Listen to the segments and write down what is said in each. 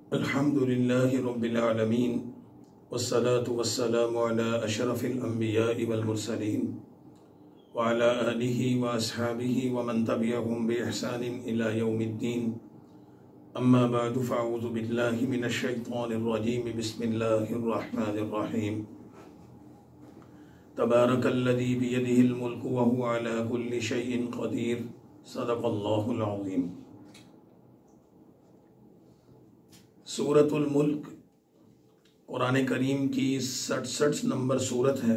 अल्हम्दुलिल्लाहि रब्बिल आलमीन वस्सलातु वस्सलामु अला अशरफिल अंबियाइ वल मुरसलीन व अला आलिहि व अस्हाबिहि व मन तबिअहुम बि इहसानिन इला यौमिद्दीन। अम्मा बअदु फ़अऊज़ु बिल्लाहि मिनश शैतानिर रजीम। बिस्मिल्लाहिर रहमानिर रहीम। तबारकल्लज़ी बियदिहिल मुल्कु व हुवा अला कुल्लि शैइन क़दीर। सदक़ल्लाहुल अज़ीम। सूरतुल मुल्क कुरान करीम की 67 नंबर सूरत है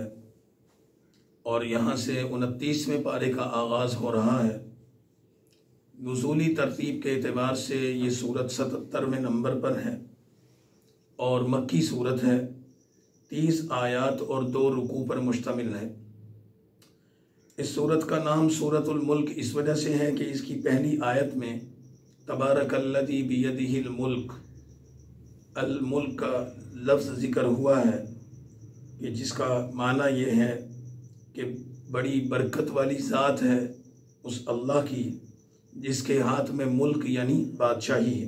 और यहाँ से 29वें पारे का आगाज़ हो रहा है। नुज़ूली तरतीब के एतबार से ये सूरत 77वें नंबर पर है और मक्की सूरत है। 30 आयात और 2 रुकू पर मुश्तमिल है। इस सूरत का नाम सूरतुल मुल्क इस वजह से है कि इसकी पहली आयत में तबारकल्लज़ी बियदिहिल मुल्क अल मुल्क का लफ्ज़ ज़िक्र हुआ है कि जिसका माना ये है कि बड़ी बरकत वाली ज़ात है उस अल्लाह की जिसके हाथ में मुल्क यानी बादशाही है।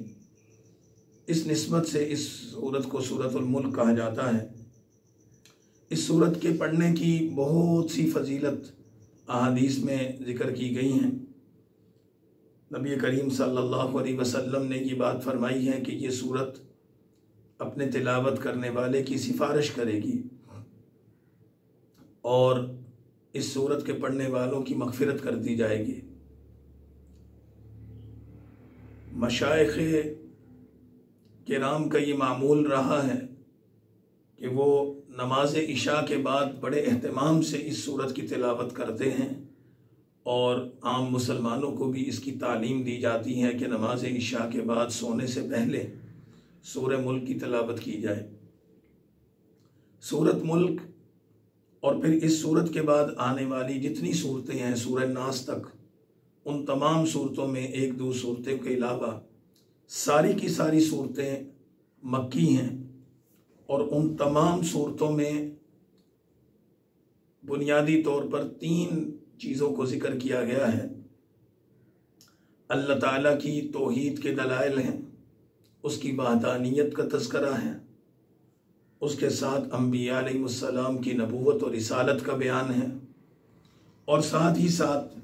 इस निस्बत से इस सूरत को सूरतुल मुल्क कहा जाता है। इस सूरत के पढ़ने की बहुत सी फजीलत अहादीस में ज़िक्र की गई हैं। नबी करीम सल्लल्लाहु अलैहि वसल्लम ने ये बात फरमाई है कि ये सूरत अपने तिलावत करने वाले की सिफारिश करेगी और इस सूरत के पढ़ने वालों की मग़फ़िरत कर दी जाएगी। मशाइख़ किराम का ये मामूल रहा है कि वो नमाज इशा के बाद बड़े एहतमाम से इस सूरत की तिलावत करते हैं और आम मुसलमानों को भी इसकी तालीम दी जाती है कि नमाज इशा के बाद सोने से पहले सूरह मुल्क की तिलावत की जाए। सूरत मुल्क और फिर इस सूरत के बाद आने वाली जितनी सूरतें हैं सूरह नास तक, उन तमाम सूरतों में एक दो सूरतों के अलावा सारी की सारी सूरतें मक्की हैं और उन तमाम सूरतों में बुनियादी तौर पर 3 चीज़ों को ज़िक्र किया गया है। अल्लाह ताला की तौहीद के दलाइल हैं, उसकी वहदानियत का तज़किरा है, उसके साथ अंबिया अलैहिमुस्सलाम की नबूवत और रिसालत का बयान है और साथ ही साथ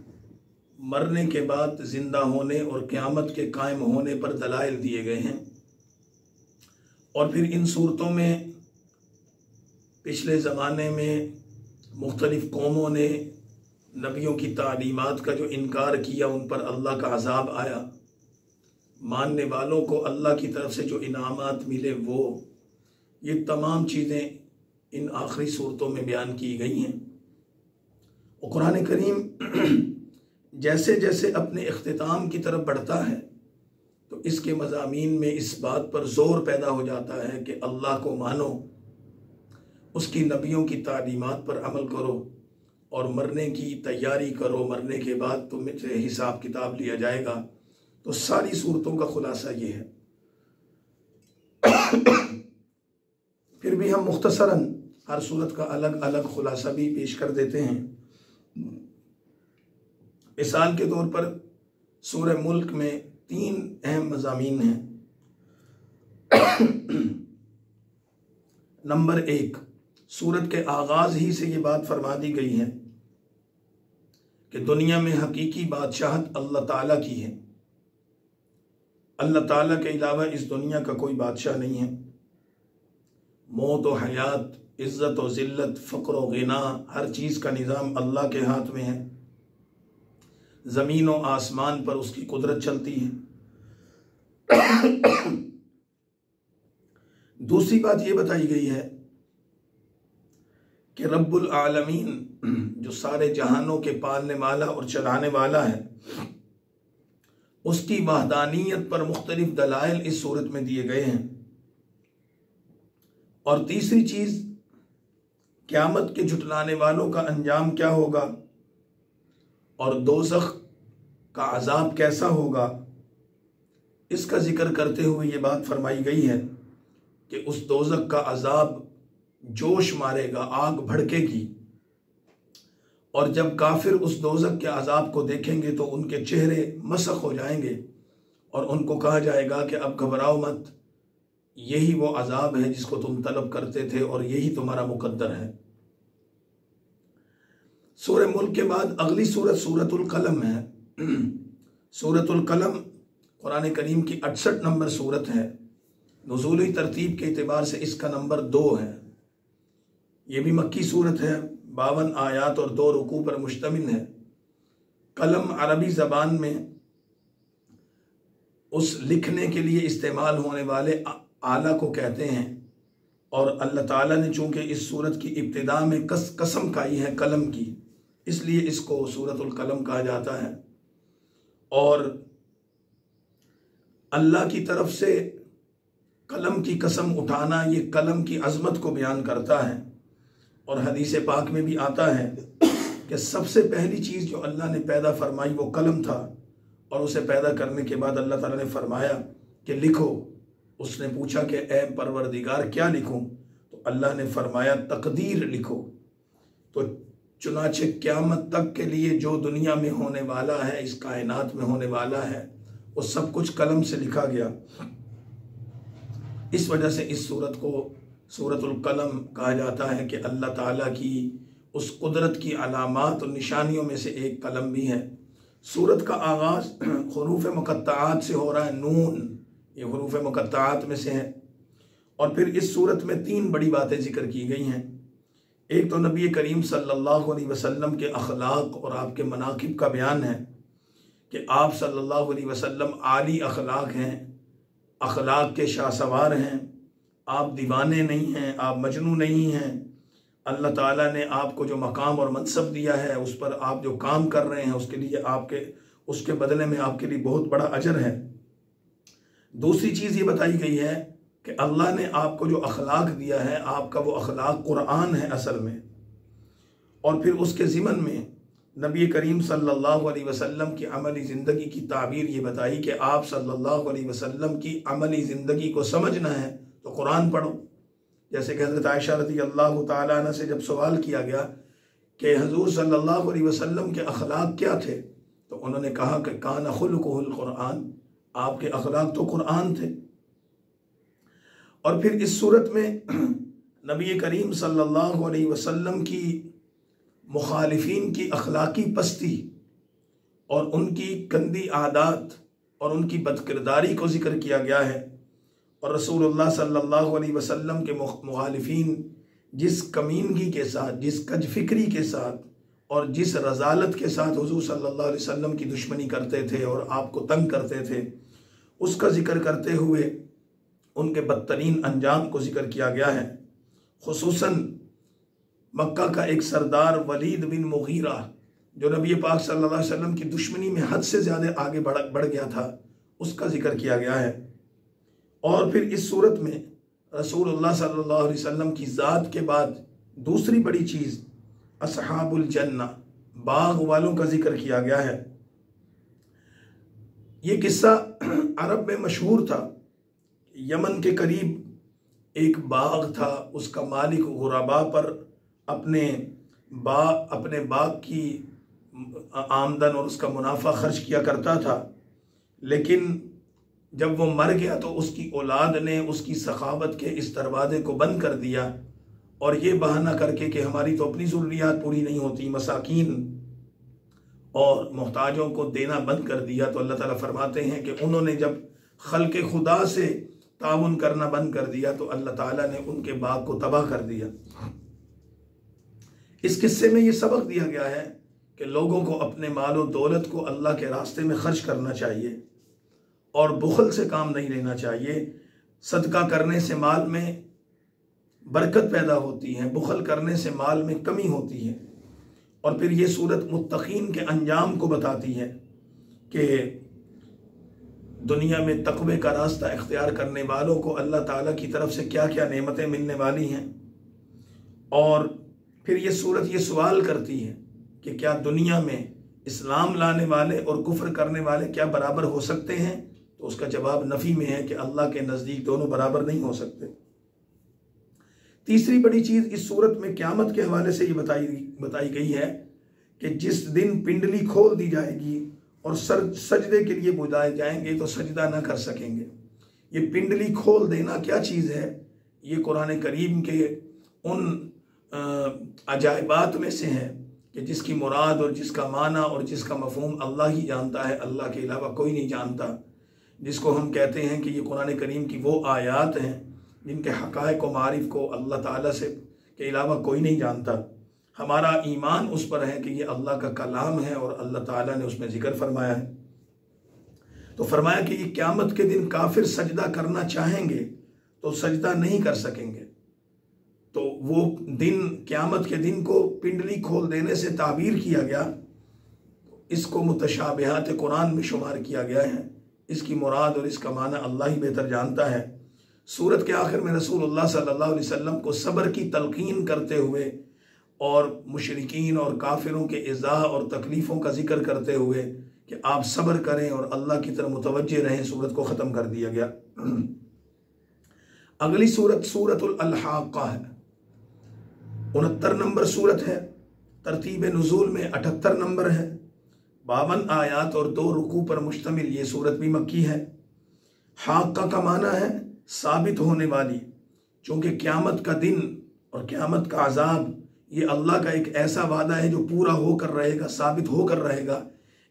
मरने के बाद ज़िंदा होने और क़यामत के कायम होने पर दलाइल दिए गए हैं। और फिर इन सूरतों में पिछले ज़माने में मुख्तलिफ़ कौमों ने नबियों की तालीमात का जो इनकार किया उन पर अल्लाह का अज़ाब आया। मानने वालों को अल्लाह की तरफ से जो इनामात मिले वो ये तमाम चीज़ें इन आखिरी सूरतों में बयान की गई हैं। और कुरान करीम जैसे जैसे अपने इख्तिताम की तरफ बढ़ता है तो इसके मज़ामीन में इस बात पर ज़ोर पैदा हो जाता है कि अल्लाह को मानो, उसकी नबियों की तालीमात पर अमल करो और मरने की तैयारी करो, मरने के बाद तुमसे हिसाब किताब लिया जाएगा। तो सारी सूरतों का खुलासा ये है। फिर भी हम मुख्तसरन हर सूरत का अलग अलग खुलासा भी पेश कर देते हैं। मिसाल के तौर पर सूरह मुल्क में 3 अहम मज़ामीन हैं। नंबर 1, सूरत के आगाज़ ही से ये बात फरमा दी गई है कि दुनिया में हकीकी बादशाहत अल्लाह ताला की है। अल्लाह ताला के अलावा इस दुनिया का कोई बादशाह नहीं है। मौत व हयात, इज़्ज़त व ज़िल्लत, फ़क्र व गिना, हर चीज़ का निज़ाम अल्लाह के हाथ में है। ज़मीन व आसमान पर उसकी कुदरत चलती है। दूसरी बात ये बताई गई है कि रब्बुल आलमीन जो सारे जहानों के पालने वाला और चलाने वाला है, उसकी वहदानियत पर मुख्तलिफ दलाइल इस सूरत में दिए गए हैं। और तीसरी चीज़, क़यामत के झुटलाने वालों का अंजाम क्या होगा और दोज़ख का अज़ाब कैसा होगा, इसका जिक्र करते हुए ये बात फरमाई गई है कि उस दोज़ख का अज़ाब जोश मारेगा, आग भड़केगी और जब काफिर उस दोज़ख के अज़ाब को देखेंगे तो उनके चेहरे मसख हो जाएंगे और उनको कहा जाएगा कि अब घबराओ मत, यही वो अजाब है जिसको तुम तलब करते थे और यही तुम्हारा मुकद्दर है। सूरह मुल्क के बाद अगली सूरत सूरतुल कलम है। सूरतुल कलम कुरान करीम की 68 नंबर सूरत है। नुज़ूली तरतीब के एतबार से इसका नंबर 2 है। ये भी मक्की सूरत है, 52 आयात और 2 रुकू पर मुश्तमिल है। कलम अरबी ज़बान में उस लिखने के लिए इस्तेमाल होने वाले आला को कहते हैं, और अल्लाह ताला ने चूँकि इस सूरत की इब्तिदा में कसम खाई है कलम की, इसलिए इसको सूरतुल कलम कहा जाता है। और अल्लाह की तरफ से कलम की कसम उठाना ये कलम की अज़मत को बयान करता है। और हदीस पाक में भी आता है कि सबसे पहली चीज़ जो अल्लाह ने पैदा फरमाई वो कलम था, और उसे पैदा करने के बाद अल्लाह ताला ने फरमाया कि लिखो। उसने पूछा कि ए परवरदिगार क्या लिखूं? तो अल्लाह ने फरमाया तकदीर लिखो। तो चुनाचे क़यामत तक के लिए जो दुनिया में होने वाला है, इस कायनात में होने वाला है, वो सब कुछ कलम से लिखा गया। इस वजह से इस सूरत को सूरतुल कलम कहा जाता है कि अल्लाह ताला की उस कुदरत की अलामात और निशानियों में से एक कलम भी है। सूरत का आगाज़ हुरूफ मुक़त्तआत से हो रहा है। नून ये हुरूफ मुक़त्तआत में से है। और फिर इस सूरत में 3 बड़ी बातें जिक्र की गई हैं। एक तो नबी करीम सल्लल्लाहु अलैहि वसल्लम के अखलाक और आपके मनाकिब का बयान है कि आप सल्लल्लाहु अलैहि वसल्लम आली अखलाक हैं, अखलाक के शाहसवार हैं। आप दीवाने नहीं हैं, आप मजनू नहीं हैं। अल्लाह ताला ने आपको जो मकाम और मनसब दिया है, उस पर आप जो काम कर रहे हैं, उसके लिए उसके बदले में आपके लिए बहुत बड़ा अजर है। दूसरी चीज़ ये बताई गई है कि अल्लाह ने आपको जो अखलाक दिया है, आपका वो अखलाक कुरान है असल में। और फिर उसके ज़िमन में नबी करीम सल्लल्लाहु अलैहि वसल्लम की अमली ज़िंदगी की ताबीर ये बताई कि आप सल्लल्लाहु अलैहि वसल्लम की अमली ज़िंदगी को समझना है तो कुरान पढ़ो। जैसे कि हज़रत आयशा रज़ी अल्लाह तआला अन्हा से जब सवाल किया गया कि हुज़ूर सल्लल्लाहु अलैहि वसल्लम के अखलाक क्या थे, तो उन्होंने कहा कि कान खुलुकुहुल कुरान, आपके अखलाक तो कुरान थे। और फिर इस सूरत में नबी करीम सल्लल्लाहु अलैहि वसल्लम की मुखालिफीन की अखलाकी पस्ती और उनकी गंदी आदत और उनकी बदकिरदारी को जिक्र किया गया है। और रसूलुल्लाह सल्लल्लाहु अलैहि वसल्लम के मुखालिफीन जिस कमीनगी के साथ, जिस कजफिक्री के साथ और जिस रजालत के साथ हुज़ूर सल्लल्लाहु अलैहि वसल्लम की दुश्मनी करते थे और आपको तंग करते थे, उसका जिक्र करते हुए उनके बदतरीन अंजाम को जिक्र किया गया है। खुसूसन मक्का का एक सरदार वलीद बिन मुगीरा जो नबी पाक सल्लल्लाहु अलैहि वसल्लम की दुश्मनी में हद से ज़्यादा आगे बढ़ गया था, उसका जिक्र किया गया है। और फिर इस सूरत में रसूलुल्लाह सल्लल्लाहु अलैहि वसल्लम की ज़ात के बाद दूसरी बड़ी चीज़ अस्हाबुल जन्ना, बाग वालों का जिक्र किया गया है। ये किस्सा अरब में मशहूर था। यमन के करीब एक बाग था, उसका मालिक गुरबा पर अपने बाग की आमदन और उसका मुनाफा खर्च किया करता था। लेकिन जब वो मर गया तो उसकी औलाद ने उसकी सखावत के इस दरवाजे को बंद कर दिया और ये बहाना करके कि हमारी तो अपनी ज़रूरियात पूरी नहीं होती, मसाकीन और मोहताजों को देना बंद कर दिया। तो अल्लाह ताला फरमाते हैं कि उन्होंने जब खल्क़े खुदा से ताउन करना बंद कर दिया तो अल्लाह ताला ने उनके बाग को तबाह कर दिया। इस किस्से में ये सबक दिया गया है कि लोगों को अपने माल और दौलत को अल्लाह के रास्ते में खर्च करना चाहिए और बुखल से काम नहीं लेना चाहिए। सदका करने से माल में बरकत पैदा होती है, बुखल करने से माल में कमी होती है। और फिर ये सूरत मुत्तकीन के अंजाम को बताती है कि दुनिया में तक़वे का रास्ता इख्तियार करने वालों को अल्लाह ताला की तरफ से क्या क्या नेमतें मिलने वाली हैं। और फिर ये सूरत ये सवाल करती है कि क्या दुनिया में इस्लाम लाने वाले और कुफ्र करने वाले क्या बराबर हो सकते हैं? तो उसका जवाब नफ़ी में है कि अल्लाह के नज़दीक दोनों बराबर नहीं हो सकते। तीसरी बड़ी चीज़ इस सूरत में क़यामत के हवाले से ये बताई गई है कि जिस दिन पिंडली खोल दी जाएगी और सजदे के लिए बुलाए जाएंगे तो सजदा न कर सकेंगे। ये पिंडली खोल देना क्या चीज़ है? ये कुरान करीम के उन अजायबात में से है कि जिसकी मुराद और जिसका माना और जिसका मफहूम अल्लाह ही जानता है, अल्लाह के अलावा कोई नहीं जानता। जिसको हम कहते हैं कि ये कुरान करीम की वो आयात हैं जिनके हक़ाइक़ व मारिफ़ को अल्लाह ताला से के अलावा कोई नहीं जानता। हमारा ईमान उस पर है कि ये अल्लाह का कलाम है और अल्लाह ताला ने उसमें ज़िक्र फरमाया है। तो फरमाया कि ये क़यामत के दिन काफिर सजदा करना चाहेंगे तो सजदा नहीं कर सकेंगे। तो वो दिन, क़यामत के दिन को पिंडली खोल देने से ताबीर किया गया। इसको मुतशाबिहात कुरान में शुमार किया गया है। इसकी मुराद और इसका माना अल्लाह ही बेहतर जानता है। सूरत के आखिर में रसूलुल्लाह सल्लल्लाहु अलैहि वसल्लम को सब्र की तलकीन करते हुए और मुशरिकीन और काफिरों के इज़ा और तकलीफ़ों का जिक्र करते हुए कि आप सब्र करें और अल्लाह की तरफ मुतवज्जे रहें, सूरत को ख़त्म कर दिया गया। अगली सूरत सूरतुल अलहाक़ा है, 69 नंबर सूरत है। तरतीब नुज़ूल में 78 नंबर है। 52 आयात और 2 रुकू पर मुश्तमिल ये सूरत भी मक्की है। हाक़ा का माना है साबित होने वाली, चूँकि क़यामत का दिन और क़यामत का अजाब ये अल्लाह का एक ऐसा वादा है जो पूरा होकर रहेगा, साबित होकर रहेगा।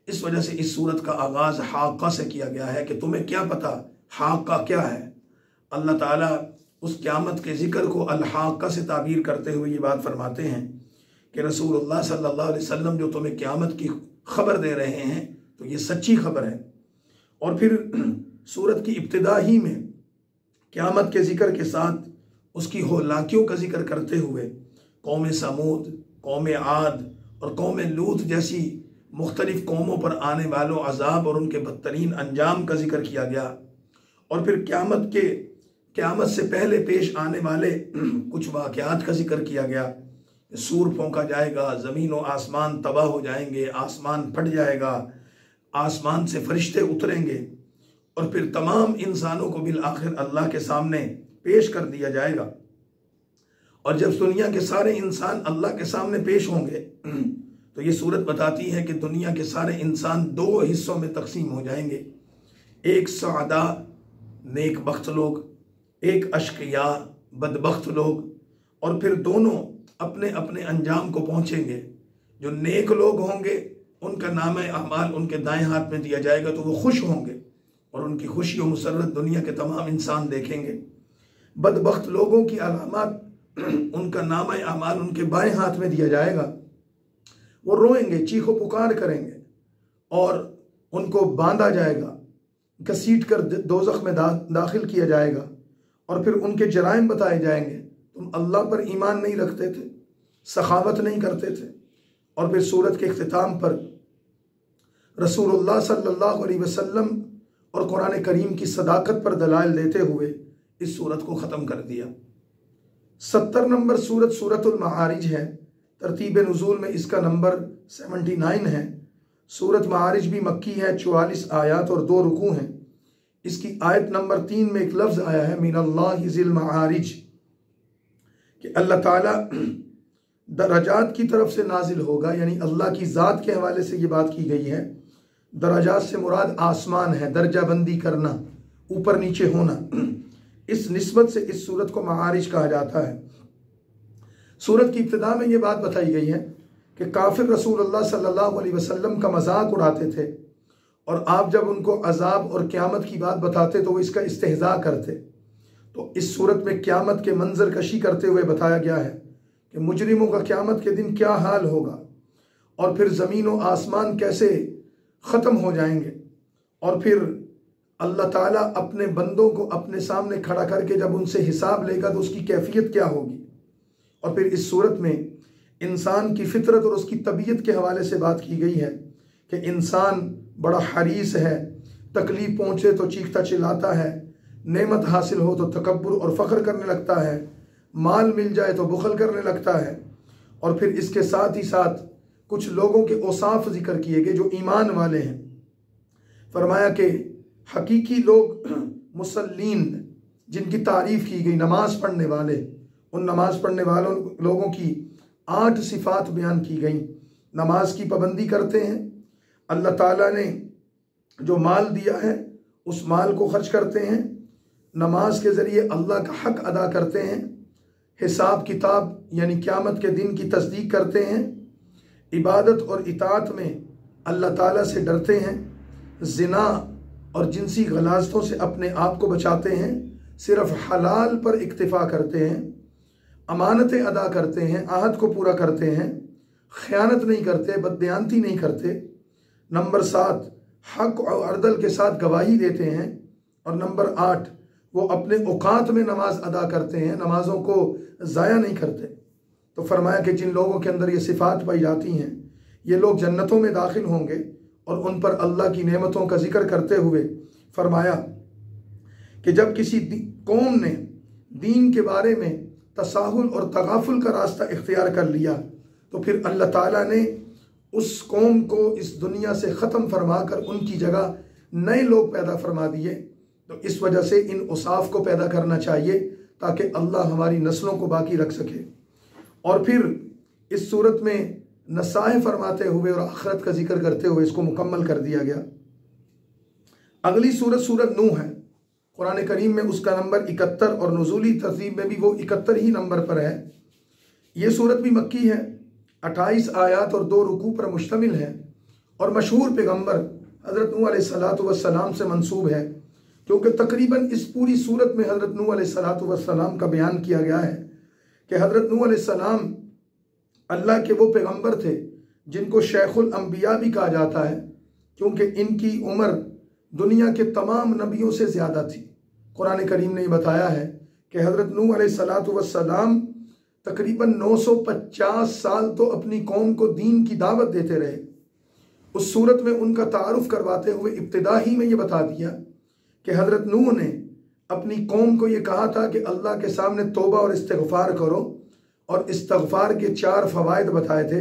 इस वजह से इस सूरत का आगाज़ हाक़ा से किया गया है कि तुम्हें क्या पता हाक़ा क्या है। अल्लाह ताला उस क़यामत के ज़िक्र को अल-हाक़ा से ताबीर करते हुए ये बात फरमाते हैं कि रसूलुल्लाह सल्लल्लाहु अलैहि वसल्लम जो तुम्हें क़यामत की खबर दे रहे हैं तो ये सच्ची खबर है। और फिर सूरत की इब्तिदा ही में क़यामत के ज़िक्र के साथ उसकी होलाकियों का जिक्र करते हुए कौम समूद, कौम आद और कौम लूत जैसी मुख्तलिफ कौमों पर आने वालों अजाब और उनके बदतरीन अंजाम का जिक्र किया गया। और फिर क़यामत से पहले पेश आने वाले कुछ वाक़यात का जिक्र किया गया। सूर फूंका जाएगा, ज़मीन व आसमान तबाह हो जाएंगे, आसमान फट जाएगा, आसमान से फरिश्ते उतरेंगे और फिर तमाम इंसानों को बिल आखिर अल्लाह के सामने पेश कर दिया जाएगा। और जब दुनिया के सारे इंसान अल्लाह के सामने पेश होंगे तो ये सूरत बताती है कि दुनिया के सारे इंसान 2 हिस्सों में तकसीम हो जाएंगे। एक सादा नेक बख्त लोग, एक अशकिया बदबख्त लोग, और फिर दोनों अपने अपने अंजाम को पहुँचेंगे। जो नेक लोग होंगे उनका नाम अमाल उनके दाएं हाथ में दिया जाएगा तो वो खुश होंगे और उनकी खुशी और मुसर्रत दुनिया के तमाम इंसान देखेंगे। बदबख्त लोगों की अलामत उनका नाम अमाल उनके बाएं हाथ में दिया जाएगा। वो रोएंगे, चीखो पुकार करेंगे और उनको बांधा जाएगा, घसीट कर दोज़ख में दाखिल किया जाएगा और फिर उनके जराइम बताए जाएंगे। तुम अल्लाह पर ईमान नहीं रखते थे, सखावत नहीं करते थे। और फिर सूरत के इख्तिताम पर रसूलुल्लाह सल्लल्लाहु अलैहि वसल्लम और कुरान करीम की सदाकत पर दलाइल देते हुए इस सूरत को ख़त्म कर दिया। 70 नंबर सूरत सूरतुल मारिज है। तरतीब नुज़ूल में इसका नंबर 79 है। सूरत मारिज भी मक्की है, 44 आयात और 2 रुकू हैं। इसकी आयत नंबर 3 में एक लफ्ज़ आया है मिनल्लाहि ज़िल मारिज, कि अल्लाह ताला दराजात की तरफ से नाजिल होगा, यानी अल्लाह की ज़ात के हवाले से ये बात की गई है। दराजात से मुराद आसमान है, दर्जा बंदी करना, ऊपर नीचे होना। इस निस्बत से इस सूरत को मारिज कहा जाता है। सूरत की इब्तिदा में ये बात बताई गई है कि काफिर रसूलुल्लाह सल्लल्लाहु अलैहि वसल्लम का मजाक उड़ाते थे और आप जब उनको अजाब और क़यामत की बात बताते तो वो इसका इस्तेहज़ा करते। तो इस सूरत में क़यामत के मंजर कशी करते हुए बताया गया है कि मुजरिमों का क़यामत के दिन क्या हाल होगा और फिर ज़मीन व आसमान कैसे ख़त्म हो जाएंगे और फिर अल्लाह ताला अपने बंदों को अपने सामने खड़ा करके जब उनसे हिसाब लेगा तो उसकी कैफियत क्या होगी। और फिर इस सूरत में इंसान की फितरत और उसकी तबीयत के हवाले से बात की गई है कि इंसान बड़ा हरीस है, तकलीफ पहुँचे तो चीखता चिल्लाता है, नेमत हासिल हो तो तकब्बुर और फ़ख्र करने लगता है, माल मिल जाए तो बुखल करने लगता है। और फिर इसके साथ ही साथ कुछ लोगों के औसाफ जिक्र किए गए जो ईमान वाले हैं। फरमाया कि हकीकी लोग मुसल्लीन जिनकी तारीफ़ की गई, नमाज पढ़ने वाले, उन नमाज पढ़ने वालों लोगों की 8 सिफात बयान की गई। नमाज की पाबंदी करते हैं, अल्लाह ताला ने जो माल दिया है उस माल को खर्च करते हैं, नमाज के ज़रिए अल्लाह का हक अदा करते हैं, हिसाब किताब यानी क़यामत के दिन की तस्दीक करते हैं, इबादत और इताअत में अल्लाह ताला से डरते हैं, ज़िना और जिनसी गलाज़तों से अपने आप को बचाते हैं, सिर्फ हलाल पर इक्तिफ़ा करते हैं, अमानतें अदा करते हैं, आहद को पूरा करते हैं, ख़यानत नहीं करते, बददयानती नहीं करते। नंबर 7, हक और अदल के साथ गवाही देते हैं। और नंबर 8, वो अपने औकात में नमाज अदा करते हैं, नमाज़ों को ज़ाया नहीं करते। तो फरमाया कि जिन लोगों के अंदर ये सिफ़ात पाई जाती हैं, ये लोग जन्नतों में दाखिल होंगे। और उन पर अल्लाह की नेमतों का जिक्र करते हुए फरमाया कि जब किसी कौम ने दीन के बारे में तसाहुल और तगाफुल का रास्ता इख्तियार कर लिया, तो फिर अल्लाह ताला ने उस कौम को इस दुनिया से ख़त्म फरमाकर उनकी जगह नए लोग पैदा फरमा दिए। तो इस वजह से इन औसाफ को पैदा करना चाहिए ताकि अल्लाह हमारी नस्लों को बाकी रख सके। और फिर इस सूरत में नसाह फरमाते हुए और आखिरत का जिक्र करते हुए इसको मुकम्मल कर दिया गया। अगली सूरत सूरत नूह है। कुरान करीम में उसका नंबर 71 और नुज़ूली तरतीब में भी वो 71 ही नंबर पर है। ये सूरत भी मक्की है, 28 आयात और 2 रुकू पर मुश्तमिल है और मशहूर पैगम्बर हज़रत नूह अलैहिस्सलातु वस्सलाम से मंसूब है, क्योंकि तकरीबन इस पूरी सूरत में हज़रत नूह अलैहिस्सलातु वस्सलाम का बयान किया गया है कि हज़रत नूह अलैहिस्सलाम अल्लाह के वो पैगम्बर थे जिनको शेखुल अंबिया भी कहा जाता है, क्योंकि इनकी उम्र दुनिया के तमाम नबियों से ज़्यादा थी। कुरान करीम ने बताया है कि हज़रत नूह अलैहिस्सलातु वस्सलाम तकरीबन 950 साल तो अपनी कौम को दीन की दावत देते रहे। उस सूरत में उनका तारुफ करवाते हुए इब्तिदा ही में ये बता दिया कि हज़रत नूह ने अपनी कौम को ये कहा था कि अल्लाह के सामने तौबा और इस्तिग़फ़ार करो, और इस्तिग़फ़ार के 4 फ़वाइद बताए थे।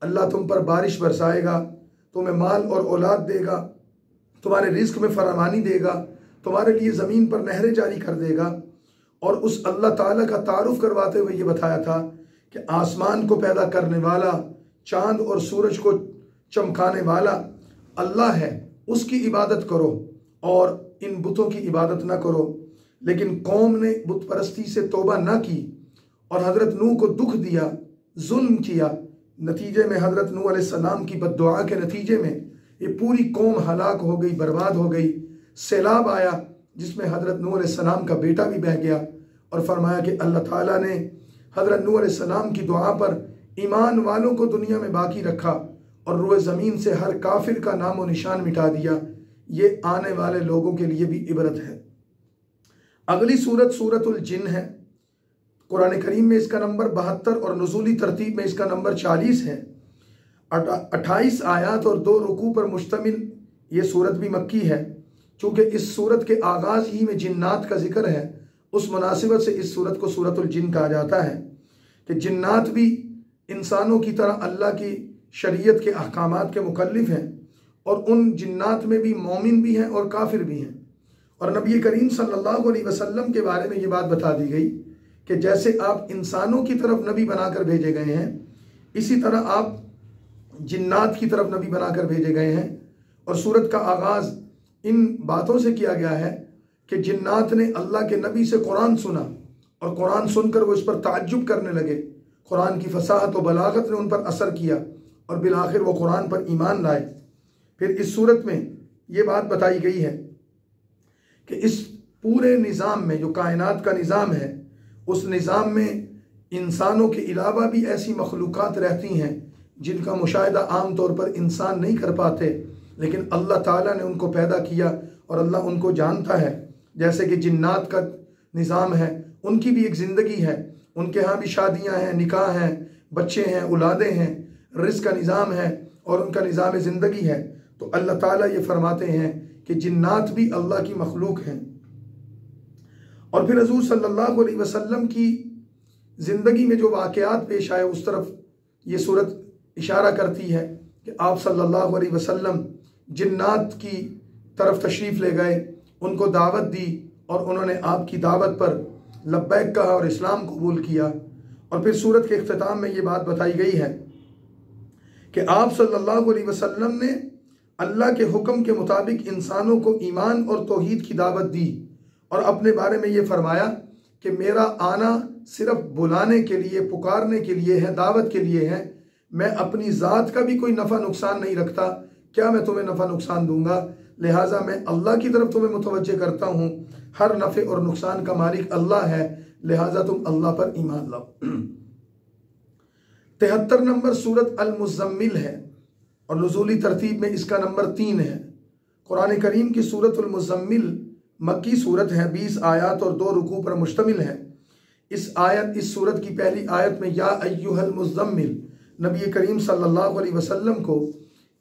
अल्लाह तुम पर बारिश बरसाएगा, तुम्हें माल और औलाद देगा, तुम्हारे रिज़्क़ में फरामानी देगा, तुम्हारे लिए ज़मीन पर नहरें जारी कर देगा। और उस अल्लाह ताला का तारुफ करवाते हुए ये बताया था कि आसमान को पैदा करने वाला, चाँद और सूरज को चमकाने वाला अल्लाह है, उसकी इबादत करो और इन बुतों की इबादत ना करो। लेकिन कौम ने बुत परस्ती से तौबा ना की और हज़रत नूह को दुख दिया, जुल्म किया। नतीजे में हज़रत नूह अलैहिस्सलाम की बद्दुआ के नतीजे में ये पूरी कौम हलाक हो गई, बर्बाद हो गई। सैलाब आया जिसमें हज़रत नूह अलैहिस्सलाम का बेटा भी बह गया। और फरमाया कि अल्लाह ताला ने हज़रत नूह अलैहिस्सलाम की दुआ पर ईमान वालों को दुनिया में बाकी रखा और रूए ज़मीन से हर काफिर का नाम व निशान मिटा दिया। ये आने वाले लोगों के लिए भी इबरत है। अगली सूरत सूरतुल जिन है। कुरान करीम में इसका नंबर 72 और नुज़ूली तरतीब में इसका नंबर 40 है। 28 आयात और 2 रुकू पर मुश्तमिल ये सूरत भी मक्की है। चूँकि इस सूरत के आगाज़ ही में जिन्नात का जिक्र है, उस मुनासिबत से इस सूरत को सूरतुल जिन कहा जाता है कि जिन्नात भी इंसानों की तरह अल्लाह की शरीयत के अहकामात के मुकल्लिफ हैं और उन जिन्नात में भी मोमिन भी हैं और काफिर भी हैं। और नबी करीम सल्लल्लाहु अलैहि वसल्लम के बारे में ये बात बता दी गई कि जैसे आप इंसानों की तरफ नबी बनाकर भेजे गए हैं, इसी तरह आप जिन्नात की तरफ नबी बनाकर भेजे गए हैं। और सूरत का आगाज़ इन बातों से किया गया है कि जिन्नात ने अल्लाह के नबी से कुरान सुना और कुरान सुनकर वो इस पर ताज्जुब करने लगे। कुरान की फसाहत और बलागत ने उन पर असर किया और बिलाखिर वो कुरान पर ईमान लाए। फिर इस सूरत में ये बात बताई गई है कि इस पूरे निज़ाम में जो कायनात का निज़ाम है, उस निज़ाम में इंसानों के अलावा भी ऐसी मखलूक़ात रहती हैं जिनका मुशाहिदा आम तौर पर इंसान नहीं कर पाते, लेकिन अल्लाह ताला ने उनको पैदा किया और अल्लाह उनको जानता है। जैसे कि जिन्नात का निज़ाम है, उनकी भी एक ज़िंदगी है, उनके यहाँ भी शादियाँ हैं, निकाह हैं, बच्चे हैं, औलादें हैं, रिज़्क़ का निज़ाम है और उनका निज़ाम ज़िंदगी है। तो अल्लाह ताला ये फरमाते हैं कि जिन्नात भी अल्लाह की मखलूक हैं। और फिर हज़ूर सल्लल्लाहु अलैहि वसल्लम की ज़िंदगी में जो वाक़यात पेश आए उस तरफ ये सूरत इशारा करती है कि आप सल्लल्लाहु अलैहि वसल्लम जिन्नात की तरफ तशरीफ़ ले गए, उनको दावत दी और उन्होंने आपकी दावत पर लब्बैक कहा और इस्लाम कबूल किया। और फिर सूरत के इख्तिताम में ये बात बताई गई है कि आप सल्लल्लाहु अलैहि वसल्लम ने अल्लाह के हुक्म के मुताबिक इंसानों को ईमान और तौहीद की दावत दी और अपने बारे में ये फरमाया कि मेरा आना सिर्फ बुलाने के लिए, पुकारने के लिए है, दावत के लिए है। मैं अपनी ज़ात का भी कोई नफ़ा नुकसान नहीं रखता। क्या मैं तुम्हें नफ़ा नुकसान दूंगा? लिहाजा मैं अल्लाह की तरफ तुम्हें मुतवज्जे करता हूँ। हर नफ़े और नुकसान का मालिक अल्लाह है, लिहाजा तुम अल्लाह पर ईमान लाओ। 73 नंबर सूरत अल मुज़म्मिल है और नुज़ूली तरतीब में इसका नंबर 3 है। कुरान करीम की सूरत अल मुज़म्मिल मक्की सूरत है, 20 आयत और 2 रुकू पर मुश्तमिल है। इस सूरत की पहली आयत में या अय्युहल मुज़म्मिल, नबी करीम सल्लल्लाहु अलैहि वसल्लम को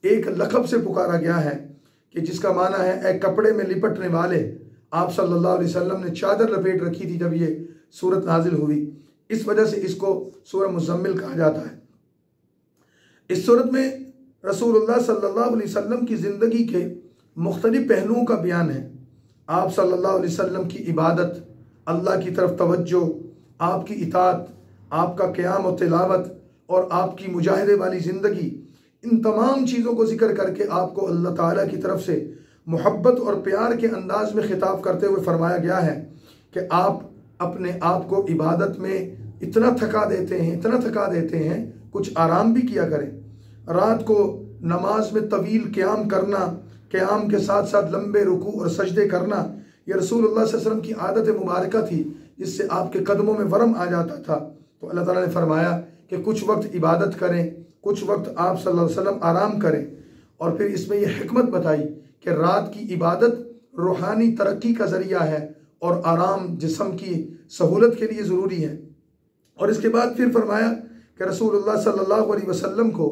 एक लक़ब से पुकारा गया है कि जिसका माना है ए कपड़े में लिपटने वाले। आप सल्लल्लाहु अलैहि वसल्लम ने चादर लपेट रखी थी जब ये सूरत नाजिल हुई, इस वजह से इसको सूरह मुज़म्मिल कहा जाता है। इस सूरत में रसूलुल्लाह सल्लल्लाहु अलैहि वसल्लम की ज़िंदगी के मुख्तलिफ पहलुओं का बयान है। आप सल्लल्लाहु अलैहि वसल्लम की इबादत, अल्लाह की तरफ तवज्जो, आपकी इताअत, आपका क़याम और तिलावत और आपकी मुजाहिदे वाली ज़िंदगी, इन तमाम चीज़ों को जिक्र करके आपको अल्लाह ताला की तरफ से मोहब्बत और प्यार के अंदाज में खिताब करते हुए फरमाया गया है कि आप अपने आप को इबादत में इतना थका देते हैं, कुछ आराम भी किया करें। रात को नमाज में तवील क़याम करना, क़याम के साथ साथ लंबे रुकू और सजदे करना, यह रसूलुल्लाह सल्लल्लाहु अलैहि वसल्लम की आदत मुबारका थी, जिससे आपके कदमों में वरम आ जाता था। तो अल्लाह ताला ने फरमाया कि कुछ वक्त इबादत करें, कुछ वक्त आप सल्लल्लाहु अलैहि वसल्लम आराम करें। और फिर इसमें यह हिकमत बताई कि रात की इबादत रूहानी तरक्की का ज़रिया है और आराम जिस्म की सहूलत के लिए ज़रूरी है। और इसके बाद फिर फरमाया कि रसूलुल्लाह सल्लल्लाहु अलैहि वसल्लम को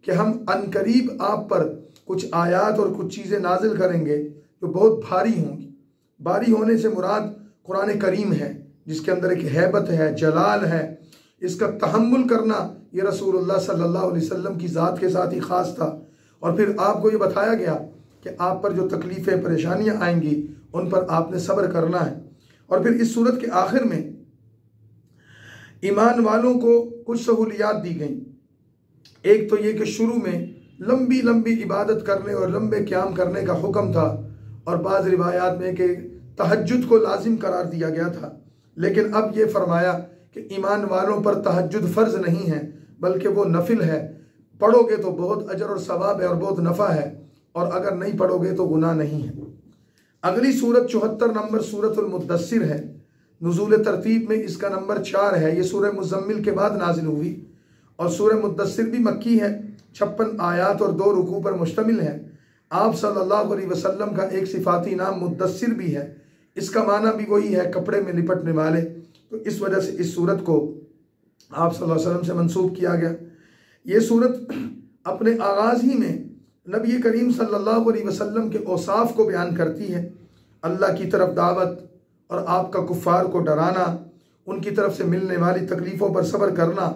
कि हम अनकरीब आप पर कुछ आयात और कुछ चीज़ें नाजिल करेंगे जो बहुत भारी होंगी। भारी होने से मुराद कुरान करीम है, जिसके अंदर एक हैबत है, जलाल है। इसका तहम्मुल करना ये रसूलुल्लाह सल्लल्लाहु अलैहि वसल्लम की ज़ात के साथ ही ख़ास था। और फिर आपको ये बताया गया कि आप पर जो तकलीफ़ें, परेशानियाँ आएंगी, उन पर आपने सब्र करना है। और फिर इस सूरत के आखिर में ईमान वालों को कुछ सहूलियात दी गई। एक तो ये कि शुरू में लंबी लंबी इबादत करने और लंबे क़याम करने का हुक्म था, और बाज़ रिवायात में कि तहज्जुद को लाजिम करार दिया गया था। लेकिन अब ये फरमाया कि ईमान वालों पर तहज्जुद फ़र्ज़ नहीं है, बल्कि वो नफिल है। पढ़ोगे तो बहुत अजर और सवाब है और बहुत नफ़ा है, और अगर नहीं पढ़ोगे तो गुनाह नहीं है। अगली सूरत 74 नंबर सूरतुल मुद्दस्सिर है। नुज़ूल तरतीब में इसका नंबर 4 है। ये सूरह मुज़म्मिल के बाद नाजिल हुई और सूरह मुद्दस्सिर भी मक्की है। 56 आयात और 2 रुकू पर मुश्तमिल है। आप सल्लल्लाहु अलैहि वसल्लम का एक सिफाती नाम मुद्दस्सिर भी है। इसका माना भी वही है, कपड़े में लिपटने वाले। तो इस वजह से इस सूरत को आप सल्लल्लाहु अलैहि वसल्लम से मंसूब किया गया। ये सूरत अपने आगाज़ ही में नबी करीम सल्लल्लाहु अलैहि वसल्लम के औसाफ को बयान करती है। अल्लाह की तरफ दावत और आपका कुफ़ार को डराना, उनकी तरफ से मिलने वाली तकलीफ़ों पर सब्र करना,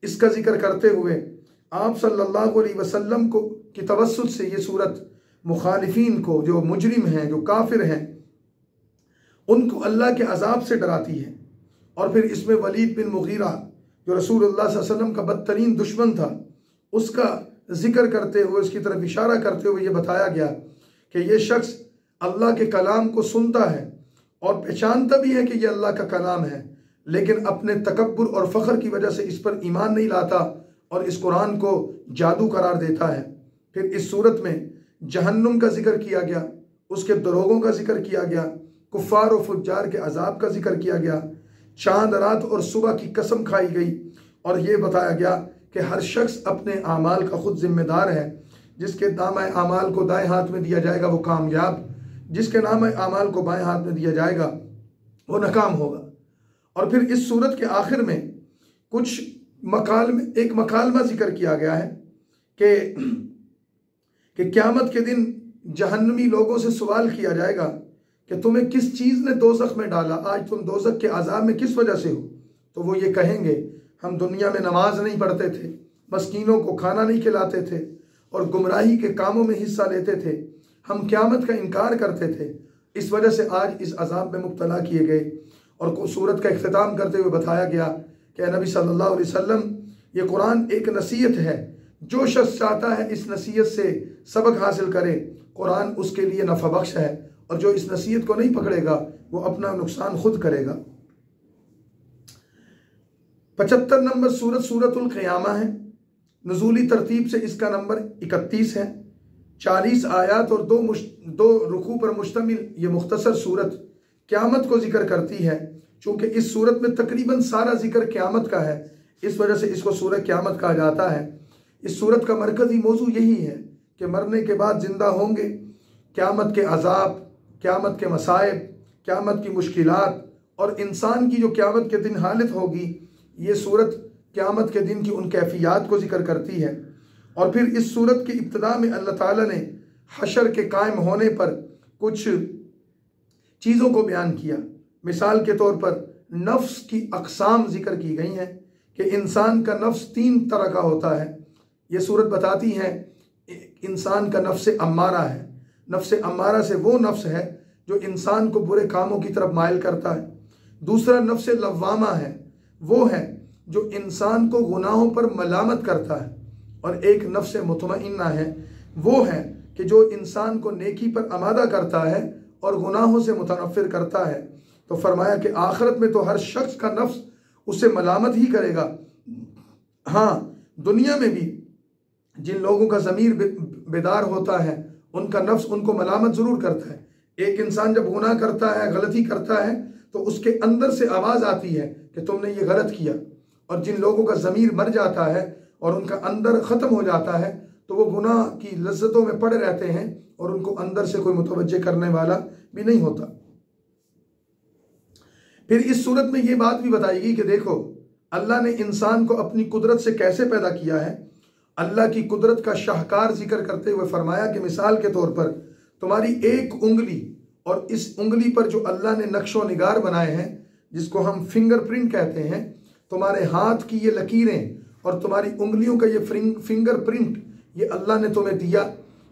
इसका जिक्र करते हुए आप सल्लल्लाहु अलैहि वसल्लम को की तवस्सुत से ये सूरत मुखालिफीन को, जो मुजरिम हैं, जो काफिर हैं, उनको अल्लाह के अजाब से डराती है। और फिर इसमें वलीद बिन मुगीरा, जो रसूलुल्लाह सल्लल्लाहु अलैहि वसल्लम का बदतरीन दुश्मन था, उसका जिक्र करते हुए, उसकी तरफ इशारा करते हुए ये बताया गया कि ये शख्स अल्लाह के कलाम को सुनता है और पहचानता भी है कि ये अल्लाह का कलाम है, लेकिन अपने तकब्बुर और फ़ख्र की वजह से इस पर ईमान नहीं लाता और इस कुरान को जादू करार देता है। फिर इस सूरत में जहन्नुम का जिक्र किया गया, उसके दरोगों का जिक्र किया गया, कुफ़ार और फुज्जार के अजाब का जिक्र किया गया, चांद रात और सुबह की कसम खाई गई, और ये बताया गया कि हर शख्स अपने आमाल का खुद जिम्मेदार है। जिसके नामा आमाल को दाएं हाथ में दिया जाएगा वो कामयाब, जिसके नामा आमाल को बाएं हाथ में दिया जाएगा वो नाकाम होगा। और फिर इस सूरत के आखिर में कुछ एक मकालमा जिक्र किया गया है कि क़यामत के दिन जहन्नमी लोगों से सवाल किया जाएगा कि तुम्हें किस चीज़ ने दोज़ख में डाला, आज तुम दोज़ख के अज़ाब में किस वजह से हो। तो वो ये कहेंगे, हम दुनिया में नमाज नहीं पढ़ते थे, मस्कीनों को खाना नहीं खिलाते थे और गुमराही के कामों में हिस्सा लेते थे, हम क़यामत का इनकार करते थे, इस वजह से आज इस अज़ाब में मुब्तला किए गए। और सूरत का इख्तिताम करते हुए बताया गया कि नबी सल्लल्लाहु अलैहि वसल्लम, ये कुरान एक नसीहत है, जो शख्स चाहता है इस नसीहत से सबक हासिल करे, कुरान उसके लिए नफ़ा बख्श है, और जो इस नसीहत को नहीं पकड़ेगा वो अपना नुकसान खुद करेगा। 75 नंबर सूरत सूरतुल क़ियामा है। नुज़ूली तरतीब से इसका नंबर 31 है। 40 आयात और दो रुकू पर मुश्तमिल ये मुख्तसर सूरत क़यामत को जिक्र करती है। चूँकि इस सूरत में तकरीबन सारा जिक्र क़यामत का है, इस वजह से इसको सूरत क़यामत कहा जाता है। इस सूरत का मरकज़ी मौजू यही है कि मरने के बाद ज़िंदा होंगे, क़यामत के अज़ाब, क़यामत के मसाइब, क़यामत की मुश्किलात और इंसान की जो क़यामत के दिन हालत होगी, ये सूरत क़यामत के दिन की उन कैफियत को जिक्र करती है। और फिर इस सूरत के इब्तिदा में अल्लाह ताला ने हशर के कायम होने पर कुछ चीज़ों को बयान किया। मिसाल के तौर पर नफ्स की अक़साम जिक्र की गई हैं कि इंसान का नफ्स 3 तरह का होता है। ये सूरत बताती है इंसान का नफ्स अम्मारा है। नफ्स अम्मारा से वो नफ्स है जो इंसान को बुरे कामों की तरफ माइल करता है। दूसरा नफ्स लव्वामा है, वो है जो इंसान को गुनाहों पर मलामत करता है। और एक नफ्स मुतमइन्ना है, वो है कि जो इंसान को नेकी पर आमादा करता है और गुनाहों से मुतनफ़िर करता है। तो फरमाया कि आखिरत में तो हर शख्स का नफ्स उसे मलामत ही करेगा। हाँ, दुनिया में भी जिन लोगों का ज़मीर बेदार होता है उनका नफ्स उनको मलामत ज़रूर करता है। एक इंसान जब गुनाह करता है, गलती करता है, तो उसके अंदर से आवाज़ आती है कि तुमने ये गलत किया। और जिन लोगों का ज़मीर मर जाता है और उनका अंदर ख़त्म हो जाता है, तो वो गुनाह की लज्जतों में पड़े रहते हैं और उनको अंदर से कोई मुतवज्जे करने वाला भी नहीं होता। फिर इस सूरत में ये बात भी बताएगी कि देखो अल्लाह ने इंसान को अपनी कुदरत से कैसे पैदा किया है। अल्लाह की कुदरत का शाहकार जिक्र करते हुए फरमाया कि मिसाल के तौर पर तुम्हारी एक उंगली और इस उंगली पर जो अल्लाह ने नक्शो निगार बनाए हैं, जिसको हम फिंगरप्रिंट कहते हैं, तुम्हारे हाथ की ये लकीरें और तुम्हारी उंगलियों का ये फिंगरप्रिंट, ये अल्लाह ने तुम्हें दिया।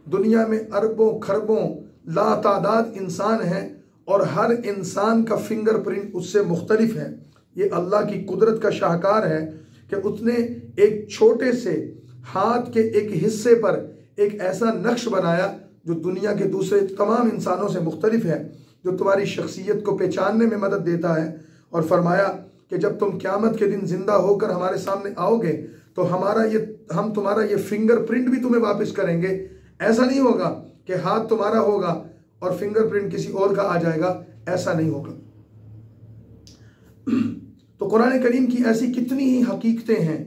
दुनिया में अरबों खरबों लातादाद इंसान हैं और हर इंसान का फिंगरप्रिंट उससे मुख्तलिफ है। ये अल्लाह की कुदरत का शाहकार है कि उसने एक छोटे से हाथ के एक हिस्से पर एक ऐसा नक्श बनाया जो दुनिया के दूसरे तमाम इंसानों से मुख्तलिफ है, जो तुम्हारी शख्सियत को पहचानने में मदद देता है। और फरमाया कि जब तुम क़यामत के दिन ज़िंदा होकर हमारे सामने आओगे तो हम तुम्हारा ये फिंगरप्रिंट भी तुम्हें वापस करेंगे। ऐसा नहीं होगा कि हाथ तुम्हारा होगा और फिंगरप्रिंट किसी और का आ जाएगा, ऐसा नहीं होगा। तो कुरान करीम की ऐसी कितनी ही हकीकतें हैं,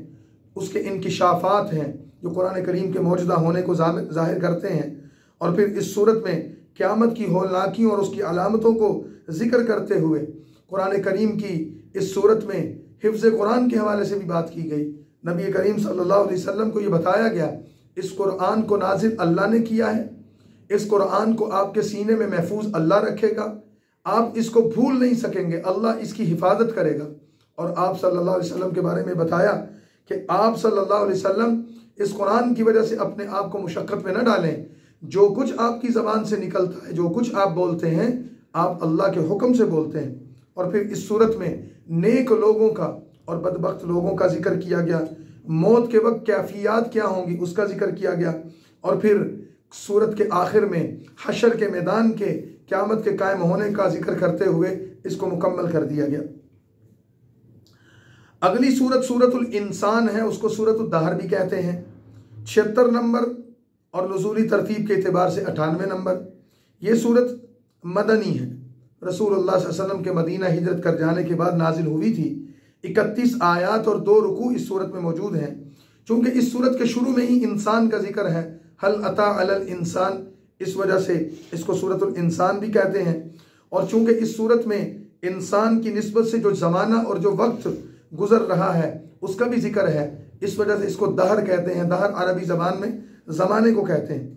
उसके इंकिशाफात हैं जो कुरान करीम के मौजूदा होने को जाहिर करते हैं। और फिर इस सूरत में क़यामत की हौलनाकियों और उसकी अलामतों को जिक्र करते हुए कुरान करीम की इस सूरत में हिफ्ज़ कुरान के हवाले से भी बात की गई। नबी करीम सल्लल्लाहु अलैहि वसल्लम को ये बताया गया इस कुरान को नाजिल अल्लाह ने किया है, इस कुरान को आपके सीने में महफूज अल्लाह रखेगा, आप इसको भूल नहीं सकेंगे, अल्लाह इसकी हिफाजत करेगा। और आप सल्लल्लाहु अलैहि वसल्लम के बारे में बताया कि आप सल्लल्लाहु अलैहि वसल्लम इस कुरान की वजह से अपने आप को मुशक्क़त में न डालें। जो कुछ आपकी ज़बान से निकलता है, जो कुछ आप बोलते हैं, आप अल्लाह के हुक्म से बोलते हैं। और फिर इस सूरत में नेक लोगों का और बदबख्त लोगों का जिक्र किया गया, मौत के वक्त कैफियत क्या होंगी उसका जिक्र किया गया। और फिर सूरत के आखिर में हशर के मैदान के क़यामत के कायम होने का जिक्र करते हुए इसको मुकम्मल कर दिया गया। अगली सूरत सूरतुल इंसान है, उसको सूरतुल दहर भी कहते हैं। 76 नंबर और नुज़ूली तरतीब के एतबार से 98 नंबर। ये सूरत मदनी है, रसूलुल्लाह सल्लल्लाहु अलैहि वसल्लम के मदीना हिजरत कर जाने के बाद नाजिल हुई थी। 31 आयात और 2 रुकू इस सूरत में मौजूद हैं। चूँकि इस सूरत के शुरू में ही इंसान का जिक्र है, हल अता अलल इंसान, इस वजह से इसको सूरतुल इंसान भी कहते हैं। और चूँकि इस सूरत में इंसान की निस्बत से जो ज़माना और जो वक्त गुजर रहा है उसका भी जिक्र है, इस वजह से इसको दहर कहते हैं। दहर अरबी ज़बान में ज़माने को कहते हैं।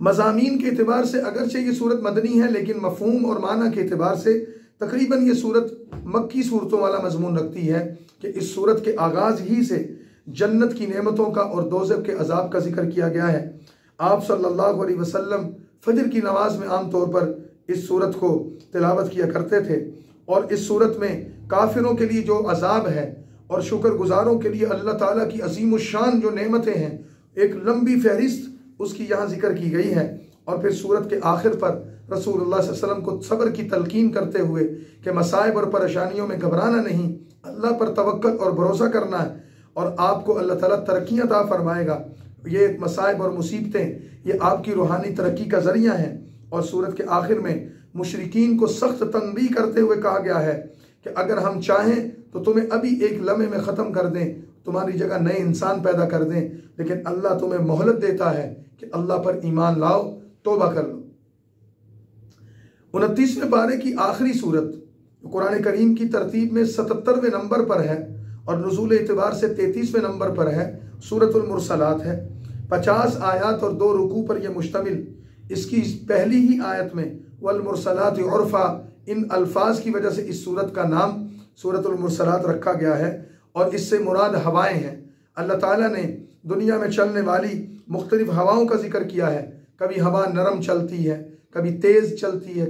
मज़ामीन के एतबार से अगरचे ये सूरत मदनी है, लेकिन मफ़हूम और माना के एतबार से तकरीबन ये सूरत मक्की सूरतों वाला मजमून रखती है कि इस सूरत के आगाज़ ही से जन्नत की नेमतों का और दोज़ख के अजाब का जिक्र किया गया है। आप सल्लल्लाहु अलैहि वसल्लम फजर की नमाज में आम तौर पर इस सूरत को तिलावत किया करते थे। और इस सूरत में काफिरों के लिए जो अजाब है और शुक्रगुजारों के लिए अल्लाह ताला की अजीम शान जो नेमतें हैं, एक लंबी फहरिस्त उसकी यहाँ जिक्र की गई है। और फिर सूरत के आखिर पर रसूलुल्लाह सल्लल्लाहु अलैहि वसल्लम को सब्र की तलकीन करते हुए कि मसाइब और परेशानियों में घबराना नहीं, अल्लाह पर तवक्कुल और भरोसा करना है और आपको अल्लाह ताला तरक्की अता फरमाएगा। ये मसाइब और मुसीबतें ये आपकी रूहानी तरक्की का ज़रिया हैं। और सूरत के आखिर में मुशरिकीन को सख्त तंबीह करते हुए कहा गया है कि अगर हम चाहें तो तुम्हें अभी एक लम्हे में ख़त्म कर दें, तुम्हारी जगह नए इंसान पैदा कर दें, लेकिन अल्लाह तुम्हें मोहलत देता है कि अल्लाह पर ईमान लाओ, तौबा कर लो। 29वें पारे की आखिरी सूरत कुरान करीम की तरतीब में 77वें नंबर पर है और नुज़ूल एतबार से 33वें नंबर पर है, सूरतुल मुरसलात है। 50 आयत और 2 रुकू पर यह मुश्तमिल। इसकी पहली ही आयत में वल मुरसलात उर्फ़ा, इन अल्फाज की वजह से इस सूरत का नाम सूरतुल मुरसलात रखा गया है और इससे मुराद हवाएं हैं। अल्लाह ताला ने दुनिया में चलने वाली मुख्तलिफ हवाओं का जिक्र किया है। कभी हवा नरम चलती है, कभी तेज़ चलती है,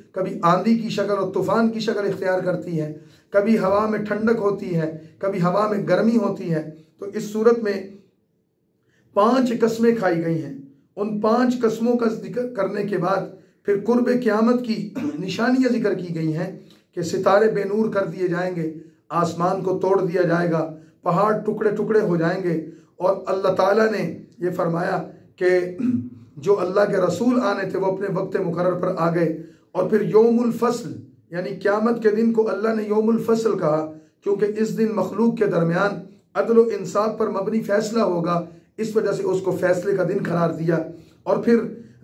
कभी आंधी की शक्ल और तूफ़ान की शक्ल इख्तियार करती है, कभी हवा में ठंडक होती है, कभी हवा में गर्मी होती है। तो इस सूरत में 5 कस्में खाई गई हैं। उन 5 कस्मों का जिक्र करने के बाद फिर कुर्ब क़यामत की निशानियाँ जिक्र की गई हैं कि सितारे बेनूर कर दिए जाएंगे, आसमान को तोड़ दिया जाएगा, पहाड़ टुकड़े टुकड़े हो जाएंगे। और अल्लाह ताला ने ये फरमाया कि जो अल्लाह के रसूल आने थे वो अपने वक्त मुकर्रर पर आ गए। और फिर यौमुल फ़स्ल यानी क़यामत के दिन को अल्लाह ने यौमुल फ़स्ल कहा क्योंकि इस दिन मखलूक के दरमियान अदल व इंसाफ पर मबनी फ़ैसला होगा, इस वजह से उसको फ़ैसले का दिन करार दिया। और फिर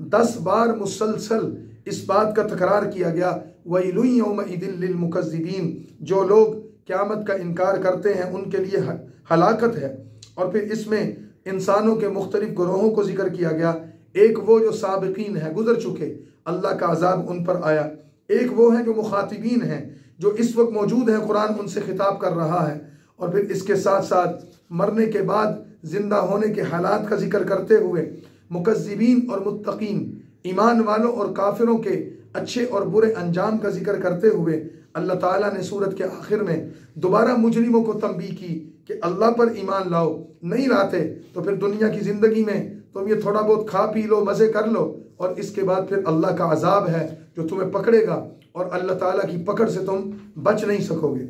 10 बार मुसलसल इस बात का तकरार किया गया वैलुन यौमइदिन लिल मुकज़्ज़िबीन, जो लोग क़यामत का इनकार करते हैं उनके लिए हलाकत है। और फिर इसमें इंसानों के मुख्तलिफ ग्रोहों को जिक्र किया गया। एक वो जो साबिकीन है, गुजर चुके, अल्लाह का अजाब उन पर आया। एक वो है जो मुखातिबीन हैं, जो इस वक्त मौजूद हैं, कुरान उनसे खिताब कर रहा है। और फिर इसके साथ साथ मरने के बाद जिंदा होने के हालात का जिक्र करते हुए मुकज़्ज़िबीन और मुत्तकीन, ईमान वालों और काफिरों के अच्छे और बुरे अंजाम का जिक्र करते हुए अल्लाह ताला ने सूरत के आखिर में दोबारा मुजरिमों को तंबीह की कि अल्लाह पर ईमान लाओ, नहीं लाते तो फिर दुनिया की ज़िंदगी में तुम ये थोड़ा बहुत खा पी लो, मज़े कर लो, और इसके बाद फिर अल्लाह का अजाब है जो तुम्हें पकड़ेगा और अल्लाह ताला की पकड़ से तुम बच नहीं सकोगे।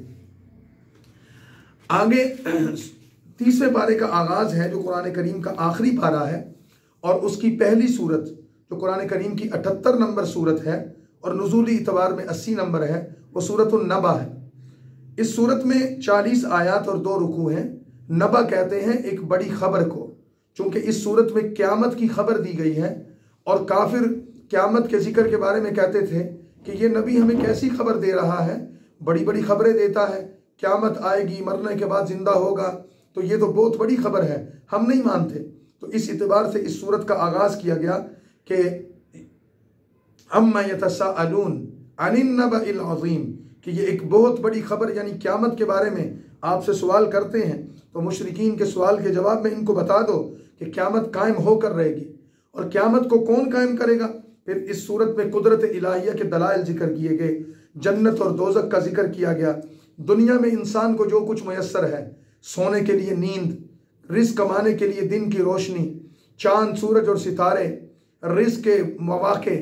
आगे 30वें पारे का आगाज़ है जो कुरान करीम का आखिरी पारा है और उसकी पहली सूरत जो कुरान करीम की 78 नंबर सूरत है और नुज़ूली इतबार में 80 नंबर है, वो सूरतुन नबा है। इस सूरत में 40 आयत और 2 रुकू हैं। नबा कहते हैं एक बड़ी खबर को, चूँकि इस सूरत में क़यामत की खबर दी गई है और काफिर क़यामत के जिक्र के बारे में कहते थे कि ये नबी हमें कैसी खबर दे रहा है, बड़ी बड़ी खबरें देता है, क़यामत आएगी, मरने के बाद ज़िंदा होगा, तो ये तो बहुत बड़ी खबर है, हम नहीं मानते। तो इस एतबार से इस सूरत का आगाज़ किया गया कि अम्मा यतसाअलून अनिन नबइल अज़ीम, कि ये एक बहुत बड़ी खबर यानी क़यामत के बारे में आपसे सवाल करते हैं। तो मुशरिकीन के सवाल के जवाब में इनको बता दो कि क़यामत कायम होकर रहेगी और क़यामत को कौन कायम करेगा। फिर इस सूरत में कुदरत इलाहिया के दलाइल जिक्र किए गए, जन्नत और दोज़ख का जिक्र किया गया, दुनिया में इंसान को जो कुछ मयसर है, सोने के लिए नींद, रिज़्क़ कमाने के लिए दिन की रोशनी, चाँद सूरज और सितारे, रिज़्क़ के मौक़े,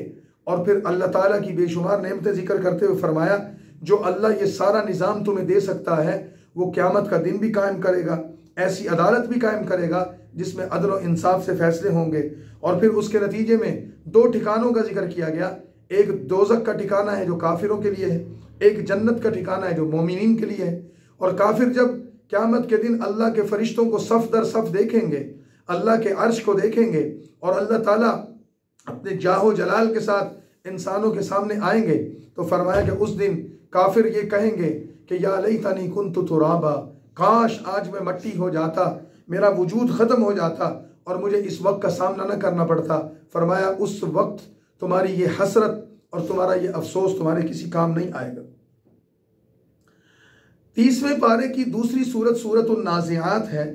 और फिर अल्लाह ताला की बेशुमार नेमतें जिक्र करते हुए फरमाया जो अल्लाह ये सारा निज़ाम तुम्हें दे सकता है वो क़यामत का दिन भी कायम करेगा, ऐसी अदालत भी कायम करेगा जिसमें अदल और इंसाफ से फैसले होंगे। और फिर उसके नतीजे में 2 ठिकानों का जिक्र किया गया, एक दोज़ख का ठिकाना है जो काफिरों के लिए है, एक जन्नत का ठिकाना है जो मोमिनीन के लिए है। और काफिर जब क़यामत के दिन अल्लाह के फरिश्तों को सफ़ दर सफ़ देखेंगे, अल्लाह के अर्श को देखेंगे और अल्लाह ताला अपने जाहो जलाल के साथ इंसानों के सामने आएंगे, तो फरमाया कि उस दिन काफिर ये कहेंगे कि या लैतनी कुन्तु तुराबा, काश आज मैं मट्टी हो जाता, मेरा वजूद ख़त्म हो जाता और मुझे इस वक्त का सामना न करना पड़ता। फरमाया उस वक्त तुम्हारी ये हसरत और तुम्हारा ये अफसोस तुम्हारे किसी काम नहीं आएगा। 30वें पारे की दूसरी सूरत सूरतुन नाज़िआत है।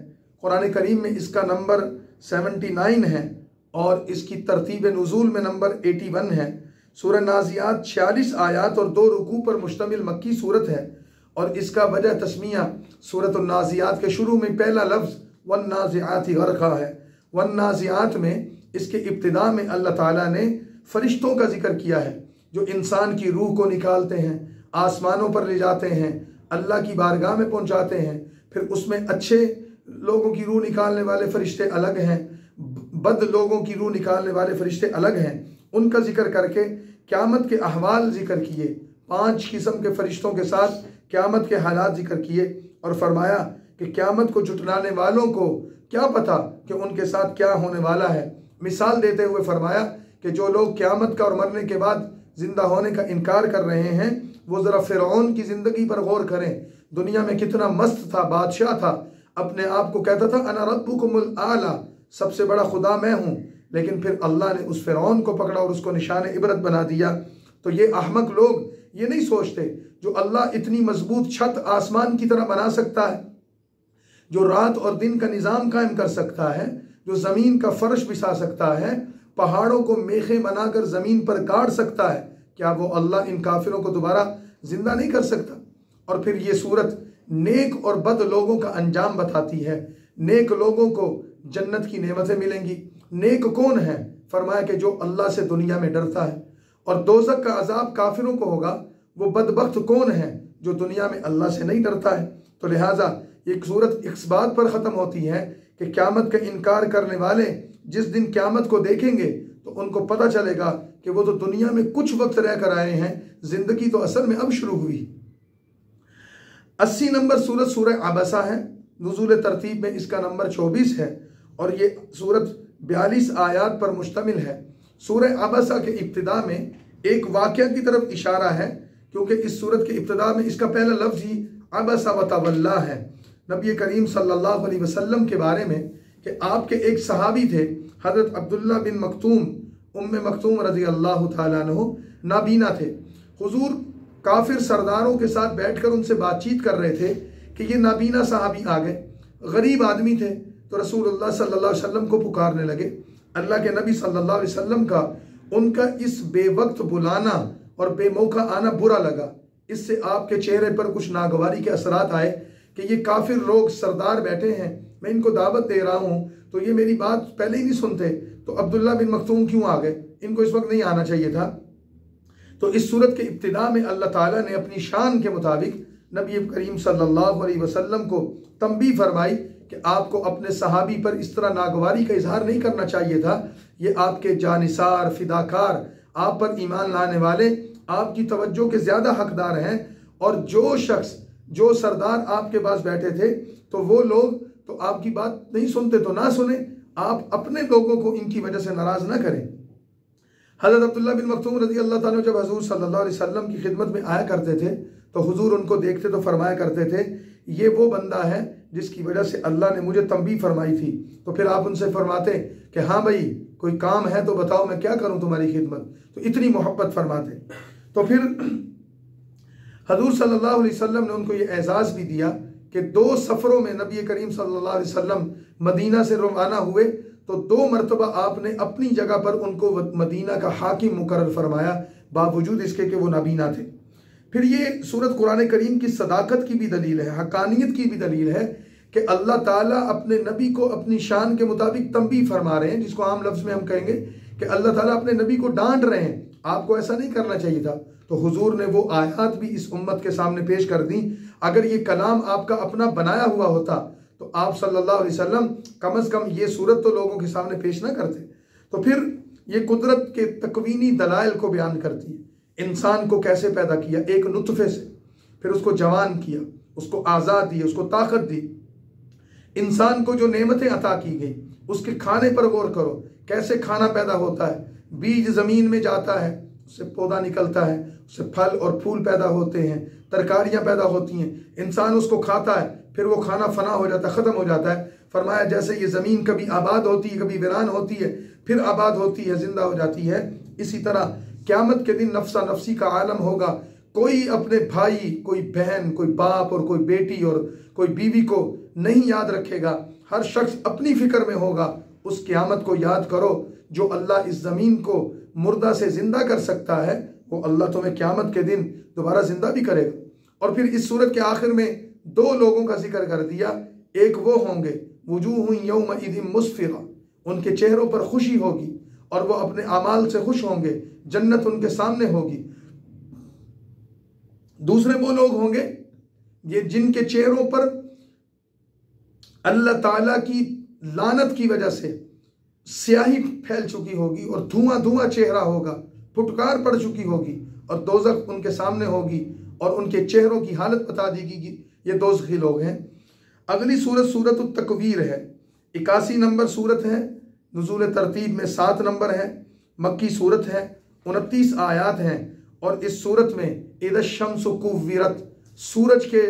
कुरान करीम में इसका नंबर 79 है और इसकी तरतीब नुज़ूल में नंबर 81 है। सूरह नाज़िआत 46 आयत और 2 रुकू पर मुश्तमिल मक्की सूरत है और इसका वजह तस्मिया सूरतुन नाज़िआत के शुरू में पहला लफ्ज़ वन नाज़िआत गरक़ा है। वन नाज़िआत में इसके इब्तिदा में अल्लाह ताला ने फरिश्तों का जिक्र किया है जो इंसान की रूह को निकालते हैं, आसमानों पर ले जाते हैं, अल्लाह की बारगाह में पहुंचाते हैं। फिर उसमें अच्छे लोगों की रूह निकालने वाले फरिश्ते अलग हैं, बद लोगों की रूह निकालने वाले फरिश्ते अलग हैं। उनका जिक्र करके क़यामत के अहवाल जिक्र किए, 5 किस्म के फरिश्तों के साथ क़यामत के हालात जिक्र किए और फरमाया कि क़यामत को झुटलाने वालों को क्या पता कि उनके साथ क्या होने वाला है। मिसाल देते हुए फरमाया कि जो लोग क़यामत का और मरने के बाद ज़िंदा होने का इनकार कर रहे हैं वो ज़रा फ़िरऔन की ज़िंदगी पर गौर करें। दुनिया में कितना मस्त था, बादशाह था, अपने आप को कहता था अना रब्बुकुमुल आला, सबसे बड़ा खुदा मैं हूँ। लेकिन फिर अल्लाह ने उस फ़िरऔन को पकड़ा और उसको निशान इबरत बना दिया। तो ये अहमक लोग ये नहीं सोचते जो अल्लाह इतनी मजबूत छत आसमान की तरह बना सकता है, जो रात और दिन का निज़ाम कायम कर सकता है, जो ज़मीन का फर्श बिछा सकता है, पहाड़ों को मेखे बनाकर ज़मीन पर गाड़ सकता है, क्या वो अल्लाह इन काफिरों को दोबारा जिंदा नहीं कर सकता? और फिर ये सूरत नेक और बद लोगों का अंजाम बताती है। नेक लोगों को जन्नत की नेमतें मिलेंगी। नेक कौन है? फरमाया कि जो अल्लाह से दुनिया में डरता है। और दोज़ख का अजाब काफिरों को होगा। वो बदबख्त कौन है? जो दुनिया में अल्लाह से नहीं डरता है। तो लिहाजा ये सूरत इस बात पर ख़त्म होती है कि क़यामत का इनकार करने वाले जिस दिन क़यामत को देखेंगे तो उनको पता चलेगा कि वो तो दुनिया में कुछ वक्त रह कर आए हैं, जिंदगी तो असल में अब शुरू हुई। 80 नंबर सूरत सूरह अबसा है, नुज़ूल तरतीब में इसका नंबर 24 है और ये सूरत 42 आयात पर मुश्तमिल है। सूरह अबसा के इब्तिदा में एक वाक़या की तरफ इशारा है, क्योंकि इस सूरत के इब्तिदा में इसका पहला लफ्ज़ ही अबसा व तवल्ला है। नबी करीम सल्लल्लाहु अलैहि वसल्लम के बारे में कि आपके एक सहाबी थे हज़रत अब्दुल्ला बिन मक्तूम, उम्मे मक्तूम रज़ी अल्लाह तआला अन्हु, नाबीना थे। हुजूर काफिर सरदारों के साथ बैठकर उनसे बातचीत कर रहे थे कि ये नाबीना साहबी आ गए, गरीब आदमी थे। तो रसूलुल्लाह सल्लल्लाहु अलैहि वसल्लम को पुकारने लगे। अल्लाह के नबी सल्लल्लाहु अलैहि वसल्लम का उनका इस बेवक्त बुलाना और बेमौका आना बुरा लगा। इससे आपके चेहरे पर कुछ नागवारी के असरात आए कि ये काफिर लोग सरदार बैठे हैं, मैं इनको दावत दे रहा हूँ तो ये मेरी बात पहले ही नहीं सुनते, तो अब्दुल्ला बिन मक्तूम क्यों आ गए? इनको इस वक्त नहीं आना चाहिए था। तो इस सूरत के इब्तिदा में अल्लाह ताला ने अपनी शान के मुताबिक नबी करीम सल्लल्लाहु अलैहि वसल्लम को तंबीह फरमाई कि आपको अपने सहाबी पर इस तरह नागवारी का इजहार नहीं करना चाहिए था। ये आपके जानिसार, फिदाकार, आप पर ईमान लाने वाले, आपकी तवज्जो के ज़्यादा हकदार हैं। और जो शख्स, जो सरदार आपके पास बैठे थे तो वो लोग तो आपकी बात नहीं सुनते तो ना सुने, आप अपने लोगों को इनकी वजह से नाराज ना करें। हज़रत अब्दुल्ला बिन मक्तूम रज़ी अल्लाह ताला जब हुजूर सल्लल्लाहु अलैहि वसल्लम की खिदमत में आया करते थे तो हुजूर उनको देखते तो फरमाया करते थे, ये वो बंदा है जिसकी वजह से अल्लाह ने मुझे तंबीह फरमाई थी। तो फिर आप उनसे फरमाते कि हाँ भाई कोई काम है तो बताओ, मैं क्या करूँ तुम्हारी खिदमत। तो इतनी मोहब्बत फरमाते। तो फिर हुजूर सल्लल्लाहु अलैहि वसल्लम ने उनको ये एजाज़ भी दिया कि 2 सफ़रों में नबी करीम सल्लल्लाहु अलैहि वसल्लम मदीना से रवाना हुए तो 2 मरतबा आपने अपनी जगह पर उनको मदीना का हाकिम मुकर्रर फरमाया, बावजूद इसके कि वो नाबीना थे। फिर ये सूरत कुरान करीम की सदाकत की भी दलील है, हकानियत की भी दलील है कि अल्लाह ताला अपने नबी को अपनी शान के मुताबिक तंबीह फरमा रहे हैं, जिसको आम लफ्ज़ में हम कहेंगे कि अल्लाह ताला अपने नबी को डांट रहे हैं, आपको ऐसा नहीं करना चाहिए था। तो हुजूर ने वो आयत भी इस उम्मत के सामने पेश कर दी। अगर ये कलाम आपका अपना बनाया हुआ होता तो आप सल्लल्लाहु अलैहि वसल्लम कम अज़ कम ये सूरत तो लोगों के सामने पेश ना करते। तो फिर ये कुदरत के तकवीनी दलाइल को बयान करती है। इंसान को कैसे पैदा किया, एक नुतफ़े से, फिर उसको जवान किया, उसको आज़ाद दी, उसको ताकत दी। इंसान को जो नेमतें अता की गई उसके खाने पर गौर करो, कैसे खाना पैदा होता है। बीज ज़मीन में जाता है, उससे पौधा निकलता है, उससे फल और फूल पैदा होते हैं, तरकारियाँ पैदा होती हैं, इंसान उसको खाता है, फिर वो खाना फना हो जाता है, ख़त्म हो जाता है। फरमाया जैसे ये ज़मीन कभी आबाद होती है, कभी वीरान होती है, फिर आबाद होती है, ज़िंदा हो जाती है, इसी तरह क़यामत के दिन नफ्सा नफ्सी का आलम होगा। कोई अपने भाई, कोई बहन, कोई बाप और कोई बेटी और कोई बीवी को नहीं याद रखेगा, हर शख्स अपनी फ़िक्र में होगा। उस क़यामत को याद करो। जो अल्लाह इस ज़मीन को मुर्दा से ज़िंदा कर सकता है वो अल्लाह तुम्हें क़यामत के दिन दोबारा ज़िंदा भी करेगा। और फिर इस सूरत के आखिर में 2 लोगों का जिक्र कर दिया। एक वो होंगे वुजूहुन यौमइज़िन मुस्फ़िरा, उनके चेहरों पर खुशी होगी और वो अपने अमाल से खुश होंगे, जन्नत उनके सामने होगी। दूसरे वो लोग होंगे ये जिनके चेहरों पर अल्लाह ताला की लानत की वजह से स्याही फैल चुकी होगी और धुआं धुआं चेहरा होगा, फुटकार पड़ चुकी होगी और दोज़ख उनके सामने होगी और उनके चेहरों की हालत बता देगी कि ये दोज़खी लोग हैं। अगली सूरत सूरत तकवीर है, 81 नंबर सूरत है, नुज़ूल तरतीब में 7 नंबर है, मक्की सूरत है, 29 आयात हैं और इस सूरत में इज़ा शम्सु कुव्विरत, सूरज के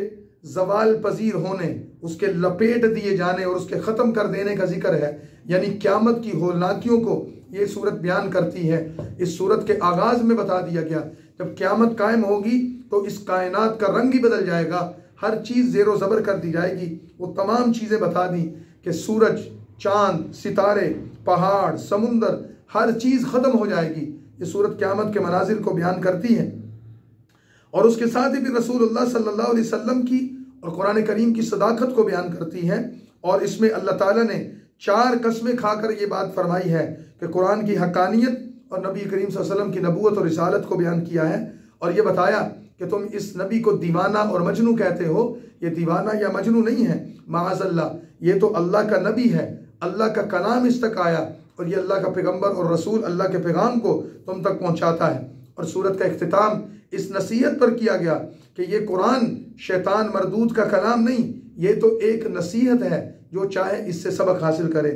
जवाल पजीर होने, उसके लपेट दिए जाने और उसके ख़त्म कर देने का जिक्र है, यानी क़यामत की होलनाकियों को ये सूरत बयान करती है। इस सूरत के आगाज़ में बता दिया गया जब क़यामत कायम होगी तो इस कायनात का रंग ही बदल जाएगा, हर चीज़ ज़ेरो ज़बर कर दी जाएगी। वो तमाम चीज़ें बता दी कि सूरज, चाँद, सितारे, पहाड़, समुंदर, हर चीज़ ख़त्म हो जाएगी। ये सूरत क़यामत के मनाजिर को बयान करती है और उसके साथ ही फिर रसूलुल्लाह सल्लल्लाहु अलैहि वसल्लम की और कुरान करीम की सदाकत को बयान करती है। और इसमें अल्लाह ताला ने 4 कस्में खाकर ये बात फरमाई है कि कुरान की हक़ानियत और नबी करीम सल्लल्लाहु अलैहि वसल्लम की नबूवत और रिसालत को बयान किया है और ये बताया कि तुम इस नबी को दीवाना और मजनू कहते हो। ये दीवाना या मजनू नहीं है, माअज़ल्लाह, ये तो अल्लाह का नबी है, अल्लाह का कलाम इस तक आया और ये अल्लाह का पैगम्बर और रसूल अल्लाह के पैगाम को तुम तक पहुँचाता है। और सूरत का इख्तिताम इस नसीहत पर किया गया कि ये कुरान शैतान मरदूद का कलाम नहीं, ये तो एक नसीहत है, जो चाहे इससे सबक हासिल करे।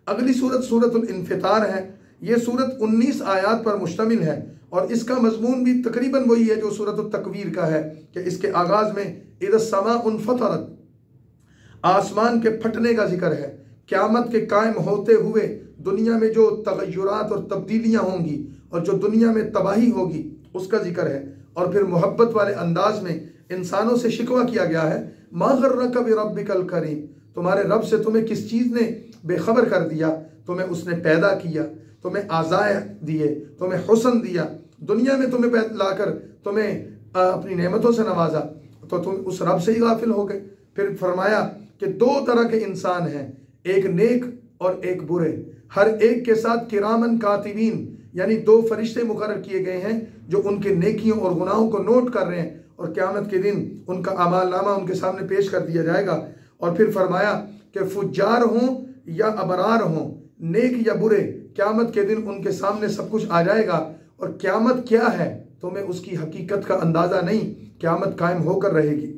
अगली सूरत सूरतुल इन्फितार है। ये सूरत 19 आयात पर मुश्तमिल है और इसका मजमून भी तकरीबन वही है जो सूरतुल तकवीर का है कि इसके आगाज़ में इज़ा समाउन फतरत, आसमान के फटने का जिक्र है। क़यामत के कायम होते हुए दुनिया में जो तगय्युरात और तब्दीलियाँ होंगी और जो दुनिया में तबाही होगी उसका जिक्र है। और फिर मोहब्बत वाले अंदाज में इंसानों से शिकवा किया गया है, मा गर्रका बिरब्बिकल करीम, तुम्हारे रब से तुम्हें किस चीज़ ने बेखबर कर दिया, तुम्हें उसने पैदा किया, तुम्हें आज़ाए दिए, तुम्हें हुस्न दिया, दुनिया में तुम्हें लाकर तुम्हें अपनी नेमतों से नवाजा, तो तुम उस रब से ही गाफिल हो गए। फिर फरमाया कि 2 तरह के इंसान हैं, एक नेक और एक बुरे, हर एक के साथ किरामन कातिबीन यानी 2 फरिश्ते मुकर्रर किए गए हैं जो उनके नेकियों और गुनाहों को नोट कर रहे हैं और क़यामत के दिन उनका अमालनामा उनके सामने पेश कर दिया जाएगा। और फिर फरमाया कि फुज्जार हों या अबरार हों, नेक या बुरे, क़यामत के दिन उनके सामने सब कुछ आ जाएगा। और क़यामत क्या है तुम्हें उसकी हकीकत का अंदाज़ा नहीं, क़यामत कायम होकर रहेगी।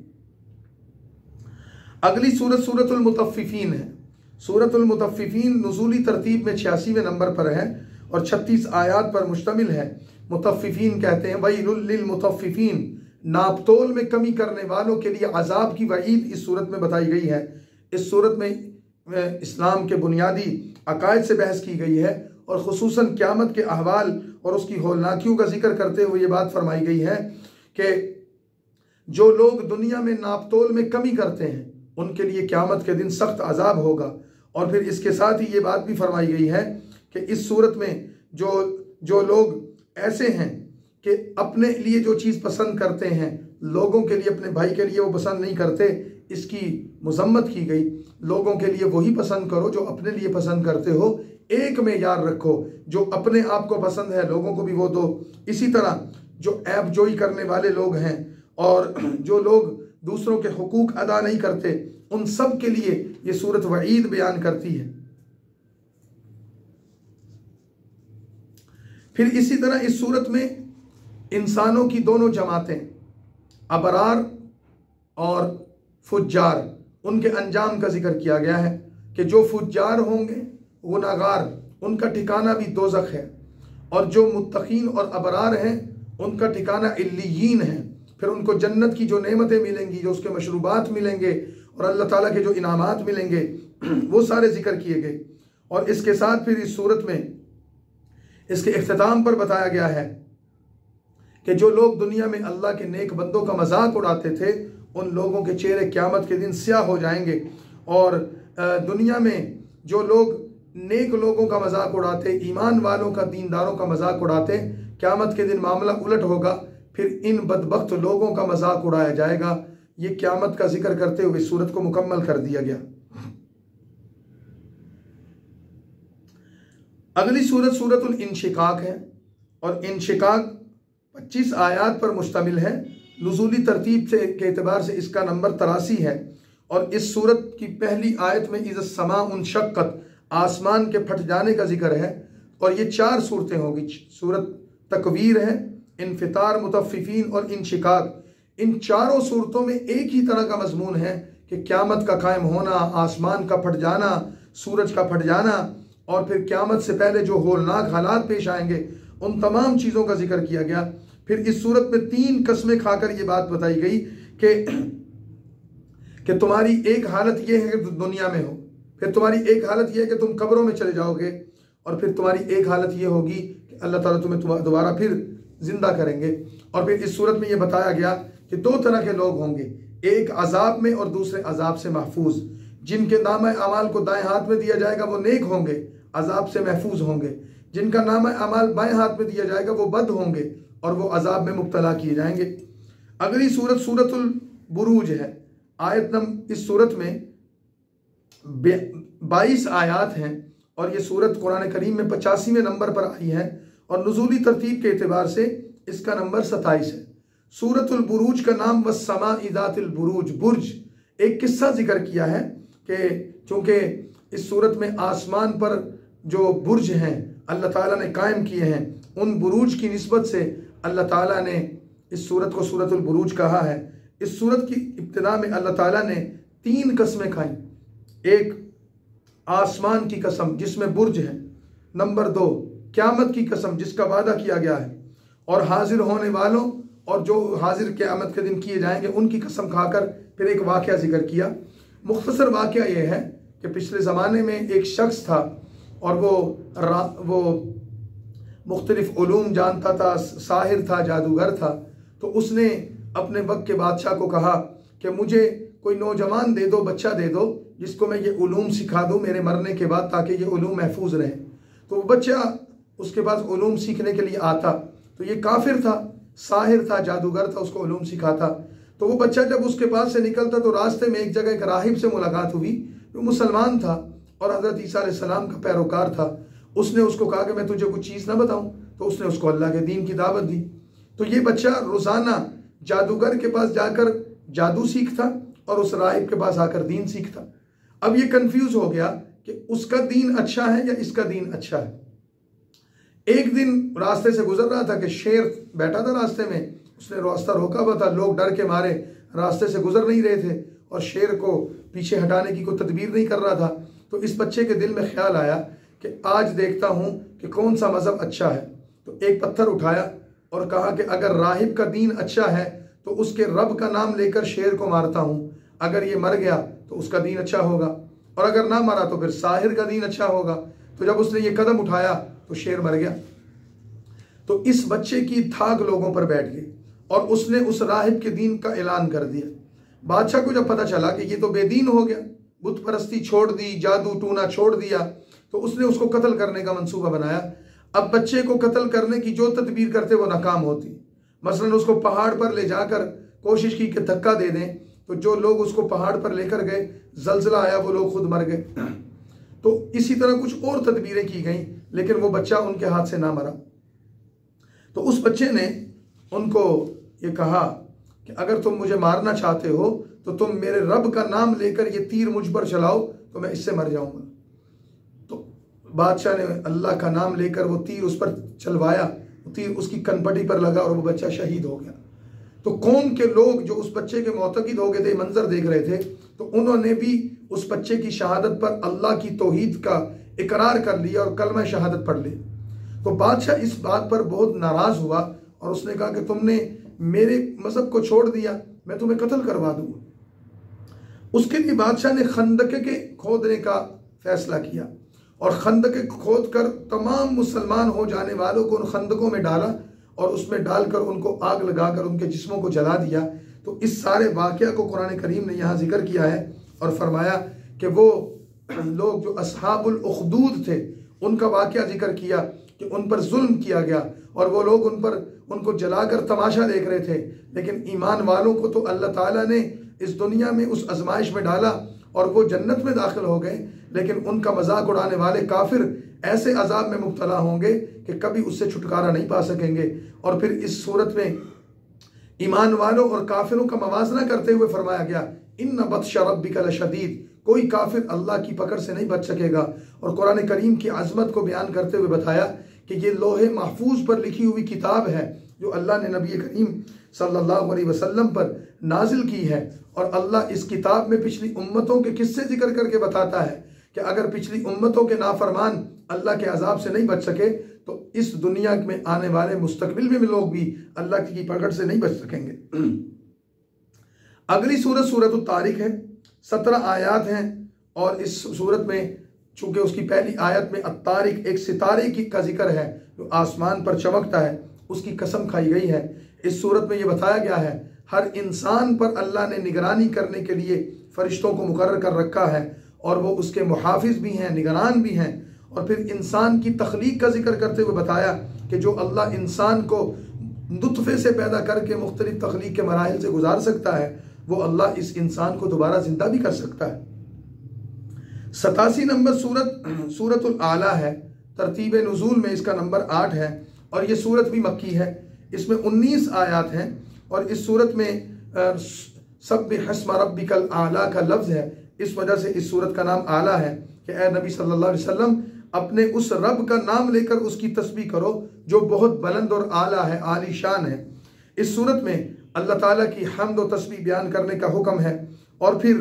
अगली सूरत सूरतुल मुतफ़्फ़िफ़ीन है। सूरतुल मुतफ़्फ़िफ़ीन नुज़ूली तरतीब में 86वें नंबर पर है और 36 आयात पर मुश्तमिल है। मुतफ़्फ़िफ़ीन कहते हैं वैलुल लिल मुतफ़्फ़िफ़ीन, नापतोल में कमी करने वालों के लिए अजाब की वईद इस सूरत में बताई गई है। इस सूरत में इस्लाम के बुनियादी अकायद से बहस की गई है और खुसूसन क़यामत के अहवाल और उसकी होलनाकियों का जिक्र करते हुए ये बात फरमाई गई है कि जो लोग दुनिया में नापतोल में कमी करते हैं उनके लिए क़यामत के दिन सख्त अजाब होगा। और फिर इसके साथ ही ये बात भी फरमाई गई है कि इस सूरत में जो लोग ऐसे हैं कि अपने लिए जो चीज़ पसंद करते हैं लोगों के लिए, अपने भाई के लिए वो पसंद नहीं करते, इसकी मजम्मत की गई। लोगों के लिए वही पसंद करो जो अपने लिए पसंद करते हो, एक में यार रखो, जो अपने आप को पसंद है लोगों को भी वो दो। इसी तरह जो ऐब जोई करने वाले लोग हैं और जो लोग दूसरों के हुकूक अदा नहीं करते, उन सब के लिए ये सूरत वईद बयान करती है। फिर इसी तरह इस सूरत में इंसानों की दोनों जमातें, अबरार और फुज्जार, उनके अंजाम का जिक्र किया गया है कि जो फुज्जार होंगे गुनाहगार, उनका ठिकाना भी दोज़ख है, और जो मुत्तकीन और अबरार हैं उनका ठिकाना इल्लियीन है। फिर उनको जन्नत की जो नेमतें मिलेंगी, जो उसके मशरूबात मिलेंगे और अल्लाह ताला के जो इनामात मिलेंगे वो सारे जिक्र किए गए। और इसके साथ फिर इस सूरत में इसके इख्तिताम पर बताया गया है कि जो लोग दुनिया में अल्लाह के नेक बंदों का मजाक उड़ाते थे उन लोगों के चेहरे क़यामत के दिन स्याह हो जाएंगे। और दुनिया में जो लोग नेक लोगों का मजाक उड़ाते, ईमान वालों का, दीनदारों का मजाक उड़ाते, क़यामत के दिन मामला उलट होगा, फिर इन बदबख्त लोगों का मजाक उड़ाया जाएगा। ये क़यामत का जिक्र करते हुए सूरत को मुकम्मल कर दिया गया। अगली सूरत सूरतुल इंशिकाक है और इंशिकाक 25 आयात पर मुश्तमिल है। नुज़ूली तरतीब से के एतबार से इसका नंबर 83 है और इस सूरत की पहली आयत में इज़ समा उनशक्कत, आसमान के फट जाने का जिक्र है। और ये 4 सूरतें होगी। सूरत तकवीर है, इन्फितार, मुतफ़िफ़ीन और इंशिकाक। इन चारों सूरतों में एक ही तरह का मजमून है कि क़यामत का कायम होना, आसमान का फट जाना, सूरज का फट जाना और फिर क़यामत से पहले जो होलनाक हालात पेश आएंगे, उन तमाम चीज़ों का जिक्र किया गया। फिर इस सूरत में 3 कसमें खाकर ये बात बताई गई कि तुम्हारी एक हालत ये है कि तुम दुनिया में हो, फिर तुम्हारी एक हालत ये है कि तुम कब्रों में चले जाओगे, और फिर तुम्हारी एक हालत ये होगी कि अल्लाह ताला तुम्हें दोबारा फिर जिंदा करेंगे। और फिर इस सूरत में ये बताया गया कि 2 तरह के लोग होंगे, एक अजाब में और दूसरे अजाब से महफूज। जिनके नाम अमाल को दाएं हाथ में दिया जाएगा वो नेक होंगे, अजाब से महफूज होंगे। जिनका नाम अमाल बाएं हाथ में दिया जाएगा वो बद होंगे और वो अजाब में मुब्तला किए जाएंगे। अगली सूरत सूरतुल बुरूज है। इस सूरत में 22 आयात हैं और ये सूरत कुरान करीम में 85वें नंबर पर आई है और नुज़ूली तरतीब के एतबार से इसका नंबर 27 है। सूरतुल बुरूज का नाम वस्समाइ ज़ातिल बुरूज, बुर्ज, एक किस्सा जिक्र किया है कि चूँकि इस सूरत में आसमान पर जो बुर्ज हैं अल्लाह ताला ने कायम किए हैं, उन बुरूज की निस्बत से अल्लाह ताला ने इस सूरत को सूरतुल बुरूज कहा है। इस सूरत की इब्तिदा में अल्लाह ताला ने 3 कसमें खाई। एक, आसमान की कसम जिसमें बुर्ज है। नंबर 2, क़यामत की कसम जिसका वादा किया गया है, और हाजिर होने वालों और जो हाजिर क़यामत के दिन किए जाएंगे उनकी कसम खाकर फिर एक वाक़या जिक्र किया। मुख्तसर वाक़या ये है कि पिछले ज़माने में एक शख्स था और वो मुख्तलिफ उलूम जानता था, साहिर था, जादूगर था। तो उसने अपने वक्त के बादशाह को कहा कि मुझे कोई नौजवान दे दो, बच्चा दे दो जिसको मैं ये उलूम सिखा दूँ मेरे मरने के बाद, ताकि ये उलूम महफूज रहे। तो वो बच्चा उसके पास उलूम सीखने के लिए आता, तो ये काफिर था, साहिर था, जादूगर था, उसको उलूम सिखाता। तो वो बच्चा जब उसके पास से निकलता तो रास्ते में एक जगह एक राहिब से मुलाकात हुई, वो मुसलमान था और हज़रत ईसा अलैहिस्सलाम का पैरोकार था। उसने उसको कहा कि मैं तुझे कुछ चीज़ ना बताऊं, तो उसने उसको अल्लाह के दीन की दावत दी। तो ये बच्चा रोज़ाना जादूगर के पास जाकर जादू सीखता और उस राहिब के पास आकर दीन सीखता। अब ये कंफ्यूज हो गया कि उसका दीन अच्छा है या इसका दीन अच्छा है। एक दिन रास्ते से गुजर रहा था कि शेर बैठा था रास्ते में, उसने रास्ता रोका हुआ था, लोग डर के मारे रास्ते से गुजर नहीं रहे थे और शेर को पीछे हटाने की कोई तदबीर नहीं कर रहा था। तो इस बच्चे के दिल में ख्याल आया कि आज देखता हूँ कि कौन सा मज़हब अच्छा है। तो एक पत्थर उठाया और कहा कि अगर राहिब का दीन अच्छा है तो उसके रब का नाम लेकर शेर को मारता हूँ, अगर ये मर गया तो उसका दीन अच्छा होगा, और अगर ना मरा तो फिर साहिर का दीन अच्छा होगा। तो जब उसने ये कदम उठाया तो शेर मर गया। तो इस बच्चे की धाक लोगों पर बैठ गई और उसने उस राहिब के दीन का ऐलान कर दिया। बादशाह को जब पता चला कि ये तो बेदीन हो गया, बुत परस्ती छोड़ दी, जादू टूना छोड़ दिया, तो उसने उसको कत्ल करने का मंसूबा बनाया। अब बच्चे को कत्ल करने की जो तदबीर करते वो नाकाम होती। मसलन उसको पहाड़ पर ले जाकर कोशिश की कि धक्का दे दें, तो जो लोग उसको पहाड़ पर लेकर गए, जलजला आया, वो लोग खुद मर गए। तो इसी तरह कुछ और तदबीरें की गई, लेकिन वो बच्चा उनके हाथ से ना मरा। तो उस बच्चे ने उनको ये कहा कि अगर तुम मुझे मारना चाहते हो तो तुम मेरे रब का नाम लेकर ये तीर मुझ पर चलाओ तो मैं इससे मर जाऊंगा। तो बादशाह ने अल्लाह का नाम लेकर वो तीर उस पर चलवाया, वो तीर उसकी कनपटी पर लगा और वो बच्चा शहीद हो गया। तो कौम के लोग जो उस बच्चे के मोतकिद हो गए थे, मंजर देख रहे थे, तो उन्होंने भी उस बच्चे की शहादत पर अल्लाह की तौहीद का इकरार कर लिया और कलमा शहादत पढ़ ली। तो बादशाह इस बात पर बहुत नाराज हुआ और उसने कहा कि तुमने मेरे मजहब को छोड़ दिया, मैं तुम्हें कत्ल करवा दूंगा। उसके लिए बादशाह ने खंदके के खोदने का फैसला किया और खंदके खोद कर तमाम मुसलमान हो जाने वालों को उन खंदकों में डाला और उसमें डालकर उनको आग लगाकर उनके जिस्मों को जला दिया। तो इस सारे वाक़या को कुरान करीम ने यहाँ जिक्र किया है और फरमाया कि वो लोग जो अस्हाबुल उखदूद थे उनका वाक़या जिक्र किया कि उन पर जुल्म किया गया और वो लोग उनको जलाकर तमाशा देख रहे थे। लेकिन ईमान वालों को तो अल्लाह ताला ने इस दुनिया में उस आजमाइश में डाला और वो जन्नत में दाखिल हो गए, लेकिन उनका मजाक उड़ाने वाले काफिर ऐसे अजाब में मुब्तला होंगे कि कभी उससे छुटकारा नहीं पा सकेंगे। और फिर इस सूरत में ईमान वालों और काफिरों का मवाजना करते हुए फरमाया गया, इन्न बत्श रब्बिका लशदीद, कोई काफिर अल्लाह की पकड़ से नहीं बच सकेगा। और कुरान करीम की अजमत को बयान करते हुए बताया कि ये लोहे महफूज पर लिखी हुई किताब है जो अल्लाह ने नबी करीम सल्लल्लाहु अलैहि वसल्लम पर नाजिल की है। और अल्लाह इस किताब में पिछली उम्मतों के किस्से जिक्र करके बताता है कि अगर पिछली उम्मतों के नाफरमान अल्लाह के अजाब से नहीं बच सके तो इस दुनिया में आने वाले मुस्तकबिल में लोग भी अल्लाह की पकड़ से नहीं बच सकेंगे। अगली सूरत सूरत तारिक है, 17 आयात हैं। और इस सूरत में चूंकि उसकी पहली आयत में अत्तारिक एक सितारे की का जिक्र है जो आसमान पर चमकता है, उसकी कसम खाई गई है। इस सूरत में यह बताया गया है हर इंसान पर अल्लाह ने निगरानी करने के लिए फरिश्तों को मुकर्रर कर रखा है और वो उसके मुहाफिज भी हैं, निगरान भी हैं। और फिर इंसान की तख्लीक का जिक्र करते हुए बताया कि जो अल्लाह इंसान को नुत्फे से पैदा करके मुख्तलिफ तख्लीक के मराहिल से गुजार सकता है, वो अल्लाह इस इंसान को दोबारा जिंदा भी कर सकता है। 87 नंबर सूरत सूरतुल आला है, तरतीब नुज़ूल में इसका नंबर 8 है और ये सूरत भी मक्की है। इसमें 19 आयात हैं और इस सूरत में सब्बिहिस्म रब्बिकल आला का लफ्ज़ है। इस वजह से इस सूरत का नाम आला है कि ए नबी सल्लल्लाहु अलैहि वसल्लम अपने उस रब का नाम लेकर उसकी तस्बीह करो जो बहुत बुलंद और आला है, आलीशान है। इस सूरत में अल्लाह ताला की हम्द और तस्बीह बयान करने का हुक्म है। और फिर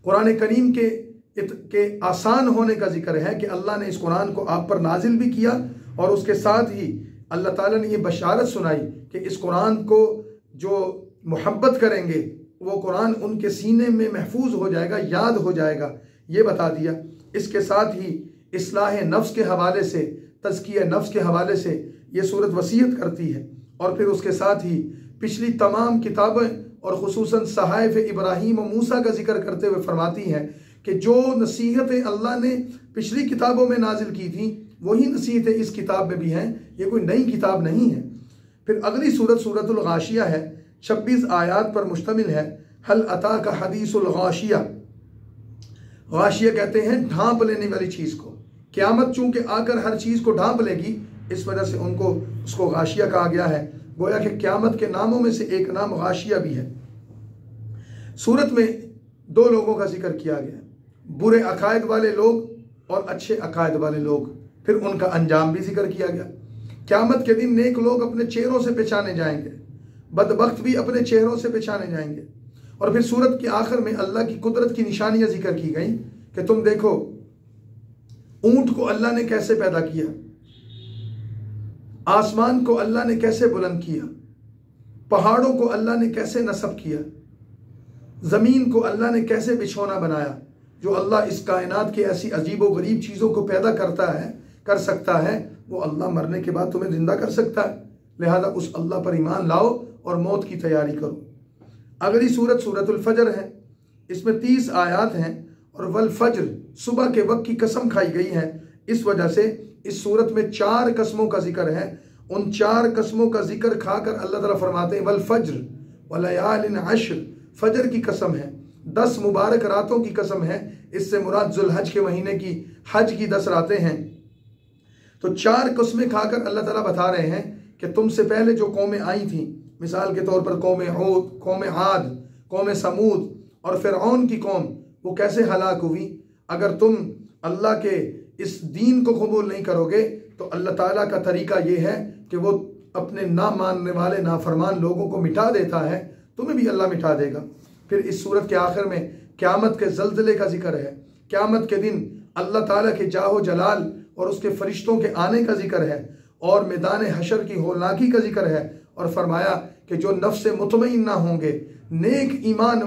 कुरान करीम के आसान होने का जिक्र है कि अल्लाह ने इस कुरान को आप पर नाजिल भी किया और उसके साथ ही अल्लाह ताला ने ये बशारत सुनाई कि इस कुरान को जो मोहब्बत करेंगे वो कुरान उनके सीने में महफूज हो जाएगा, याद हो जाएगा, ये बता दिया। इसके साथ ही इस्लाह नफ्स के हवाले से, तज़किया नफ्स के हवाले से ये सूरत वसीयत करती है। और फिर उसके साथ ही पिछली तमाम किताबें और खुसूसन सहाइफ इब्राहीम और मूसा का जिक्र करते हुए फरमाती हैं कि जो नसीहतें अल्लाह ने पिछली किताबों में नाजिल की थी वही नसीहतें इस किताब में भी हैं, ये कोई नई किताब नहीं है। फिर अगली सूरत सूरतुल गाशिया है, 26 आयात पर मुश्तमिल है। हल अता का हदीसुल गाशिया, गाशिया कहते हैं ढांप लेने वाली चीज़ को। क़यामत चूंकि आकर हर चीज़ को ढांप लेगी, इस वजह से उसको गाशिया कहा गया है। गोया कि क़यामत के नामों में से एक नाम गाशिया भी है। सूरत में 2 लोगों का जिक्र किया गया, बुरे अकायद वाले लोग और अच्छे अकायद वाले लोग। फिर उनका अंजाम भी जिक्र किया गया। क़यामत के दिन नेक लोग अपने चेहरों से पहचाने जाएंगे, बदबख्त भी अपने चेहरों से पहचाने जाएंगे। और फिर सूरत के आखिर में अल्लाह की कुदरत की निशानियां जिक्र की गई कि तुम देखो ऊंट को अल्लाह ने कैसे पैदा किया, आसमान को अल्लाह ने कैसे बुलंद किया, पहाड़ों को अल्लाह ने कैसे नस्ब किया, ज़मीन को अल्लाह ने कैसे बिछौना बनाया। जो अल्लाह इस कायनात की ऐसी अजीब व गरीब चीज़ों को पैदा कर सकता है, वो अल्लाह मरने के बाद तुम्हें जिंदा कर सकता है। लिहाजा उस अल्लाह पर ईमान लाओ और मौत की तैयारी करो। अगली सूरत सूरतुल फजर है, इसमें 30 आयात हैं और वल फज्र, सुबह के वक्त की कसम खाई गई है। इस वजह से इस सूरत में 4 कसमों का जिक्र है। उन 4 कसमों का जिक्र खाकर अल्लाह ताला फरमाते हैं वल फज्र वलयालिन अश्र, फजर की कसम है, 10 मुबारक रातों की कसम है। इससे मुराद जुल्हज के महीने की हज की 10 रातें हैं। तो 4 कसमें खाकर अल्लाह ताला बता रहे हैं कि तुमसे पहले जो कौमें आई थी, मिसाल के तौर पर कौम हूद, कौम आद, कौम समूद और फिरऔन की कौम, वो कैसे हलाक हुई। अगर तुम अल्लाह के इस दीन को कबूल नहीं करोगे तो अल्लाह ताला का तरीका ये है कि वो अपने ना मानने वाले नाफरमान लोगों को मिटा देता है, तुम्हें भी अल्लाह मिटा देगा। फिर इस सूरत के आखिर में क़यामत के ज़ल्ज़ले का जिक्र है। क़यामत के दिन अल्लाह ताला के जाहो जलाल और उसके फरिश्तों के आने का जिक्र है और मैदान हशर की होलनाकी का जिक्र है। और फरमाया कि जो नफ्स मुतमईन होंगे, नेक ईमान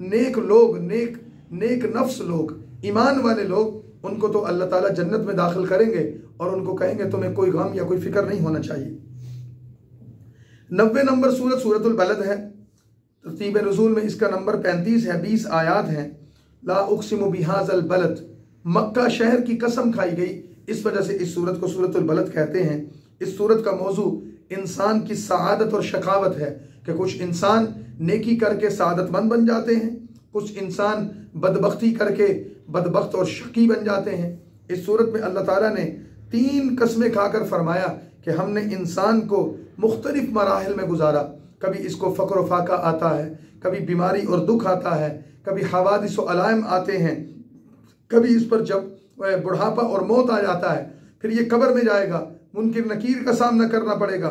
नेक लोग, नेक नफ्स लोग, ईमान वाले लोग, उनको तो अल्लाह ताला जन्नत में दाखिल करेंगे और उनको कहेंगे तुम्हें कोई गम या कोई फिक्र नहीं होना चाहिए। 90 नंबर सूरत सूरतुल बलद है, तरतीब नुज़ूल में इसका नंबर 35 है, 20 आयात हैं। ला उक़सिमु बिहाज़ल बलद, मक्का शहर की कसम खाई गई। इस वजह से इस सूरत को सूरतुल बलद कहते हैं। इस सूरत का मौजू इंसान की सआदत और शकावत है कि कुछ इंसान नेकी करके सआदतमंद बन जाते हैं, कुछ इंसान बदबख्ती करके बदबख्त और शकी बन जाते हैं। इस सूरत में अल्लाह ताला ने 3 कसमें खाकर फरमाया कि हमने इंसान को मुख्तलिफ मराहिल में गुजारा। कभी इसको फ़क्र व फाका आता है, कभी बीमारी और दुख आता है, कभी हवादिस व अलाइम आते हैं, कभी इस पर जब बुढ़ापा और मौत आ जाता है, फिर ये कब्र में जाएगा, मुनकिर नकीर का सामना करना पड़ेगा,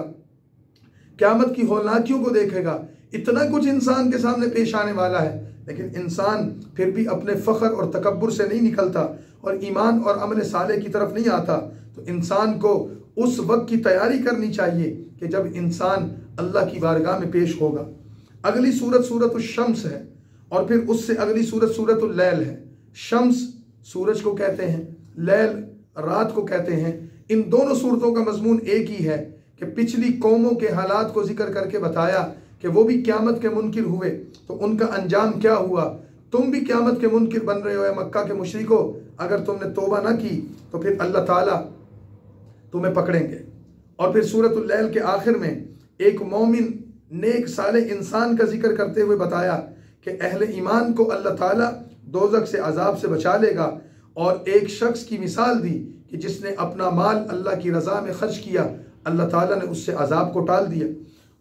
क़यामत की होलनाकियों को देखेगा। इतना कुछ इंसान के सामने पेश आने वाला है, लेकिन इंसान फिर भी अपने फ़ख्र और तकब्बुर से नहीं निकलता और ईमान और अमल साले की तरफ नहीं आता। तो इंसान को उस वक्त की तैयारी करनी चाहिए कि जब इंसान अल्लाह की बारगाह में पेश होगा। अगली सूरत सूरत शम्स है और फिर उससे अगली सूरत सूरत लैल है। शम्स सूरज को कहते हैं, लैल रात को कहते हैं। इन दोनों सूरतों का मजमून एक ही है कि पिछली कौमों के हालात को जिक्र करके बताया कि वो भी क़यामत के मुनकिर हुए तो उनका अंजाम क्या हुआ। तुम भी क़यामत के मुनकिर बन रहे हो मक्का के मुशरिकों, अगर तुमने तौबा ना की तो फिर अल्लाह ताला तुम्हें पकड़ेंगे। और फिर सूरतुल लैल के आखिर में एक मोमिन नेक साले इंसान का जिक्र करते हुए बताया कि अहले ईमान को अल्लाह ताला दोज़ख से अजाब से बचा लेगा। और एक शख्स की मिसाल दी कि जिसने अपना माल अल्लाह की रज़ा में खर्च किया, अल्लाह ताला ने उससे अजाब को टाल दिया।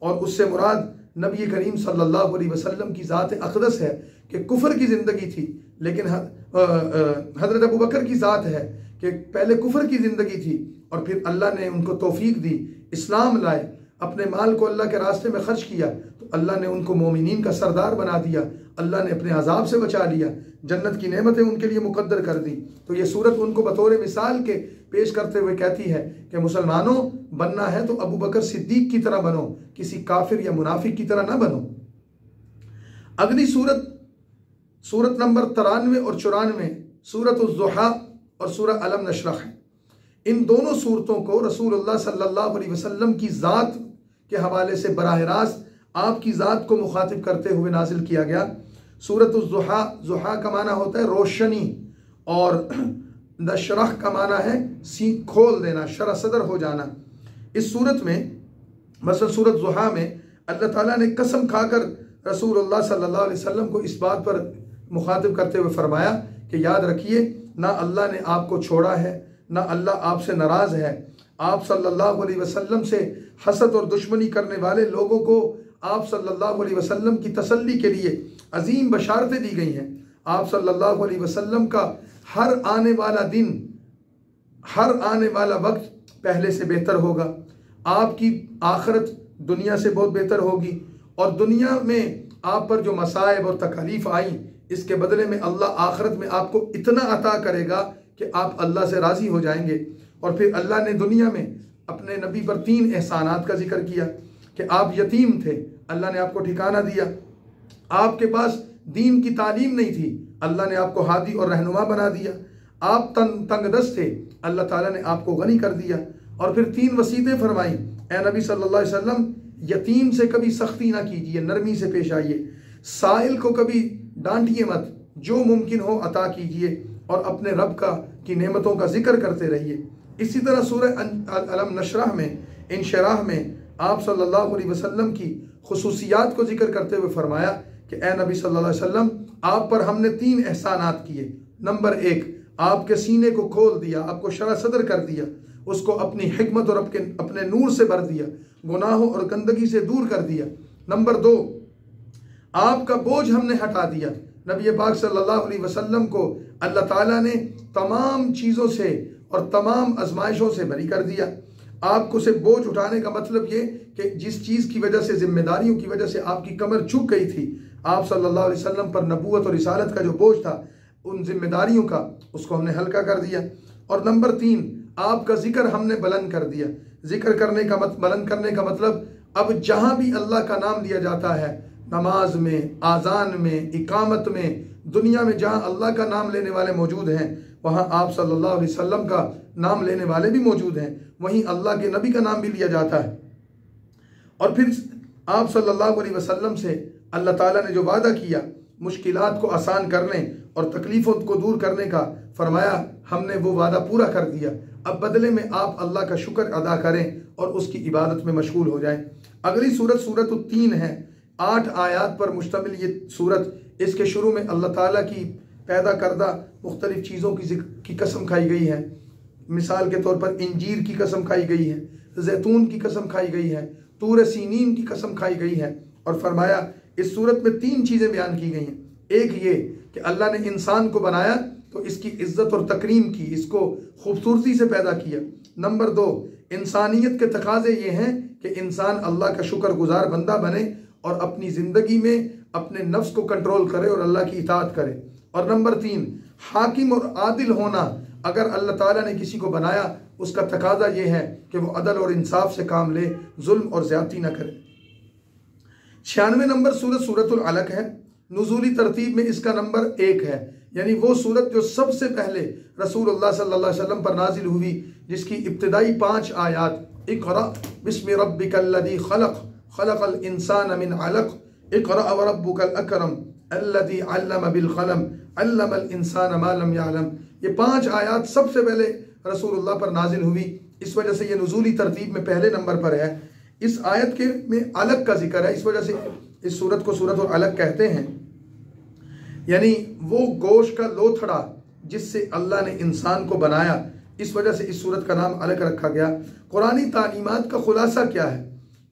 और उससे मुराद नबी करीम सल्लल्लाहु अलैहि वसल्लम की ज़ात अक़दस है कि कुफ्र की ज़िंदगी थी, लेकिन हज़रत अबू बकर की ज़ात है कि पहले कुफ्र की ज़िंदगी थी और फिर अल्लाह ने उनको तौफीक दी, इस्लाम लाए, अपने माल को अल्लाह के रास्ते में खर्च किया तो अल्लाह ने उनको मोमिनीन का सरदार बना दिया, अल्लाह ने अपने अजाब से बचा लिया, जन्नत की नेमतें उनके लिए मुकद्दर कर दी। तो ये सूरत उनको बतौर मिसाल के पेश करते हुए कहती है कि मुसलमानों बनना है तो अबू बकर सिद्दीक की तरह बनो, किसी काफिर या मुनाफिक की तरह ना बनो। अगली सूरत सूरत नंबर 93 और 94 सूरत उज़्ज़ुहा और सूरह अलम नशरह है। इन दोनों सूरतों को रसूलुल्लाह सल्लल्लाहु अलैहि वसल्लम की ज़ात के हवाले से बराह रास्त आपकी ज़ात को मुखातिब करते हुए नाजिल किया गया। सूरत उज़्ज़ुहा, ज़ुहा का माना होता है रोशनी और नशरह का माना है खोल देना, शरह सदर हो जाना। इस सूरत में मसलन सूरत ज़ुहा में अल्लाह ताला ने कसम खाकर रसूलुल्लाह सल्लल्लाहु अलैहि वसल्लम को इस बात पर मुखातिब करते हुए फरमाया कि याद रखिए, ना अल्लाह ने आपको छोड़ा है, ना अल्लाह आपसे नाराज़ है। आप सल्लल्लाहु अलैहि वसल्लम से हसद और दुश्मनी करने वाले लोगों को आप सल्लल्लाहु अलैहि वसल्लम की तसल्ली के लिए अजीम बशारतें दी गई हैं। आप सल्लल्लाहु अलैहि वसल्लम का हर आने वाला दिन, हर आने वाला वक्त पहले से बेहतर होगा। आपकी आखिरत दुनिया से बहुत बेहतर होगी और दुनिया में आप पर जो मसाइब और तकलीफ आई, इसके बदले में अल्लाह आखिरत में आपको इतना अता करेगा कि आप अल्लाह से राज़ी हो जाएंगे। और फिर अल्लाह ने दुनिया में अपने नबी पर 3 एहसानात का जिक्र किया कि आप यतीम थे, अल्लाह ने आपको ठिकाना दिया। आपके पास दीन की तालीम नहीं थी, अल्लाह ने आपको हादी और रहनुमा बना दिया। आप तंगदस्त थे, अल्लाह ताला ने आपको गनी कर दिया। और फिर 3 वसीयतें फरमाई, ए नबी सल्लल्लाहु अलैहि वसल्लम, यतीम से कभी सख्ती ना कीजिए, नरमी से पेश आइए। साइल को कभी डांटिए मत, जो मुमकिन हो अता कीजिए और अपने रब की नेमतों का जिक्र करते रहिए। इसी तरह सूरह अलम नशरह में, इंशराह में आप सल्लल्लाहु अलैहि वसल्लम की खुसूसियात को जिक्र करते हुए फरमाया कि ए नबी सल्लल्लाहु अलैहि वसल्लम, आप पर हमने 3 एहसानात किए। नंबर 1, आपके सीने को खोल दिया, आपको शरह सदर कर दिया, उसको अपनी हिकमत और अपने नूर से भर दिया, गुनाहों और गंदगी से दूर कर दिया। नंबर 2, आपका बोझ हमने हटा दिया। नबी पाक सल्लल्लाहु अलैहि वसल्लम को अल्लाह ताला ने तमाम चीज़ों से और तमाम आजमाइशों से बरी कर दिया। आपको से बोझ उठाने का मतलब ये कि जिस चीज़ की वजह से, जिम्मेदारियों की वजह से आपकी कमर झुक गई थी, आप सल्लल्लाहु अलैहि वसल्लम पर नबूवत और रिसालत का जो बोझ था, उन जिम्मेदारियों का, उसको हमने हल्का कर दिया। और नंबर 3, आपका जिक्र हमने बुलंद कर दिया। जिक्र करने का बुलंद करने का मतलब, अब जहाँ भी अल्लाह का नाम लिया जाता है, नमाज में, आज़ान में, इकामत में, दुनिया में जहाँ अल्लाह का नाम लेने वाले मौजूद हैं, वहाँ आप सल्लल्लाहु अलैहि वसल्लम का नाम लेने वाले भी मौजूद हैं, वहीं अल्लाह के नबी का नाम भी लिया जाता है। और फिर आप सल्लल्लाहु अलैहि वसल्लम से अल्लाह ताला ने जो वादा किया मुश्किलात को आसान करने और तकलीफ़ों को दूर करने का, फरमाया हमने वो वादा पूरा कर दिया। अब बदले में आप अल्लाह का शुक्र अदा करें और उसकी इबादत में मशगूल हो जाएं। अगली सूरत सूरत 3 है, 8 आयात पर मुश्तमिल ये सूरत। इसके शुरू में अल्लाह ताला की पैदा करदा मुख्तलिफ चीज़ों की कसम खाई गई है। मिसाल के तौर पर इंजीर की कसम खाई गई है, जैतून की कसम खाई गई है, तूर सीनीन की कसम खाई गई है। और फरमाया इस सूरत में 3 चीज़ें बयान की गई हैं। एक ये कि अल्लाह ने इंसान को बनाया तो इसकी इज्जत और तकरीम की, इसको खूबसूरती से पैदा किया। नंबर 2, इंसानियत के तकाजे ये हैं कि इंसान अल्लाह का शुक्रगुजार बंदा बने और अपनी ज़िंदगी में अपने नफ्स को कंट्रोल करे और अल्लाह की इताअत करे। और नंबर 3, हाकिम और आदिल होना। अगर अल्लाह ताला ने किसी को बनाया उसका तकाजा ये है कि वो अदल और इंसाफ से काम ले, जुल्म और ज़्यादती ना करे। 96 नंबर सूरत सूरतुल अलक है। नुज़ूली तरतीब में इसका नंबर 1 है, यानी वो सूरत जो सबसे पहले रसूलुल्लाह सल्लल्लाहु अलैहि वसल्लम पर नाजिल हुई, जिसकी इब्तिदाई 5 आयात इक़रा बिस्मि रब्बिकल्लज़ी खलक़ खलक़ल इंसान मिन अलक़ इक़रा व रब्बुकल अकरम अल्लज़ी अल्लम बिल क़लम अल्लमल इंसान मा लम यअलम, ये 5 आयात सबसे पहले रसूलुल्लाह पर नाजिल हुई। इस वजह से ये नुज़ूली तरतीब में पहले नंबर पर है। इस आयत के में अलग का जिक्र है, इस वजह से इस सूरत को सूरत और अलग कहते हैं। यानी वो गोश्त का लोथड़ा जिससे अल्लाह ने इंसान को बनाया, इस वजह से इस सूरत का नाम अलग रखा गया। कुरानी तालीमात का खुलासा क्या है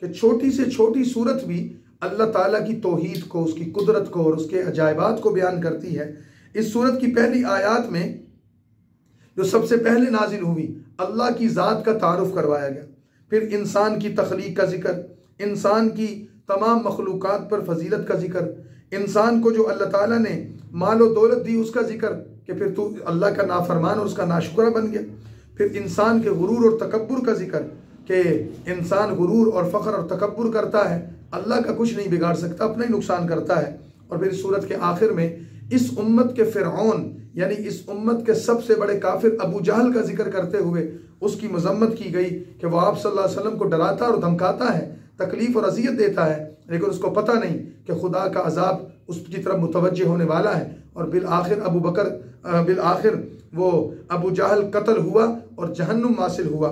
कि छोटी से छोटी सूरत भी अल्लाह ताला की तौहीद को, उसकी कुदरत को और उसके अजायबात को बयान करती है। इस सूरत की पहली आयात में जो सबसे पहले नाजिल हुई, अल्लाह की ज़ात का तारुफ करवाया गया, फिर इंसान की तख्लीक का जिक्र, इंसान की तमाम मखलूक़ात पर फजीलत का जिक्र, इंसान को जो अल्लाह ताला ने माल और दौलत दी उसका जिक्र कि फिर तू अल्लाह का नाफरमान और उसका नाशुक्रा बन गया, फिर इंसान के गुरूर और तकब्बुर का जिक्र कि इंसान गुरूर और फ़ख्र और तकब्बुर करता है, अल्लाह का कुछ नहीं बिगाड़ सकता, अपना ही नुकसान करता है। और फिर इस सूरत के आखिर में इस उम्मत के फ़िरऔन यानी इस उम्मत के सबसे बड़े काफिर अबू जहल का जिक्र करते हुए उसकी मजम्मत की गई कि वह आप सल्लल्लाहु अलैहि वसल्लम को डराता और धमकाता है, तकलीफ और अजियत देता है, लेकिन उसको पता नहीं कि खुदा का अजाब उसकी तरफ मुतवज्जे होने वाला है। और बिल आखिर वो अबू जहल कत्ल हुआ और जहन्नुम हासिल हुआ।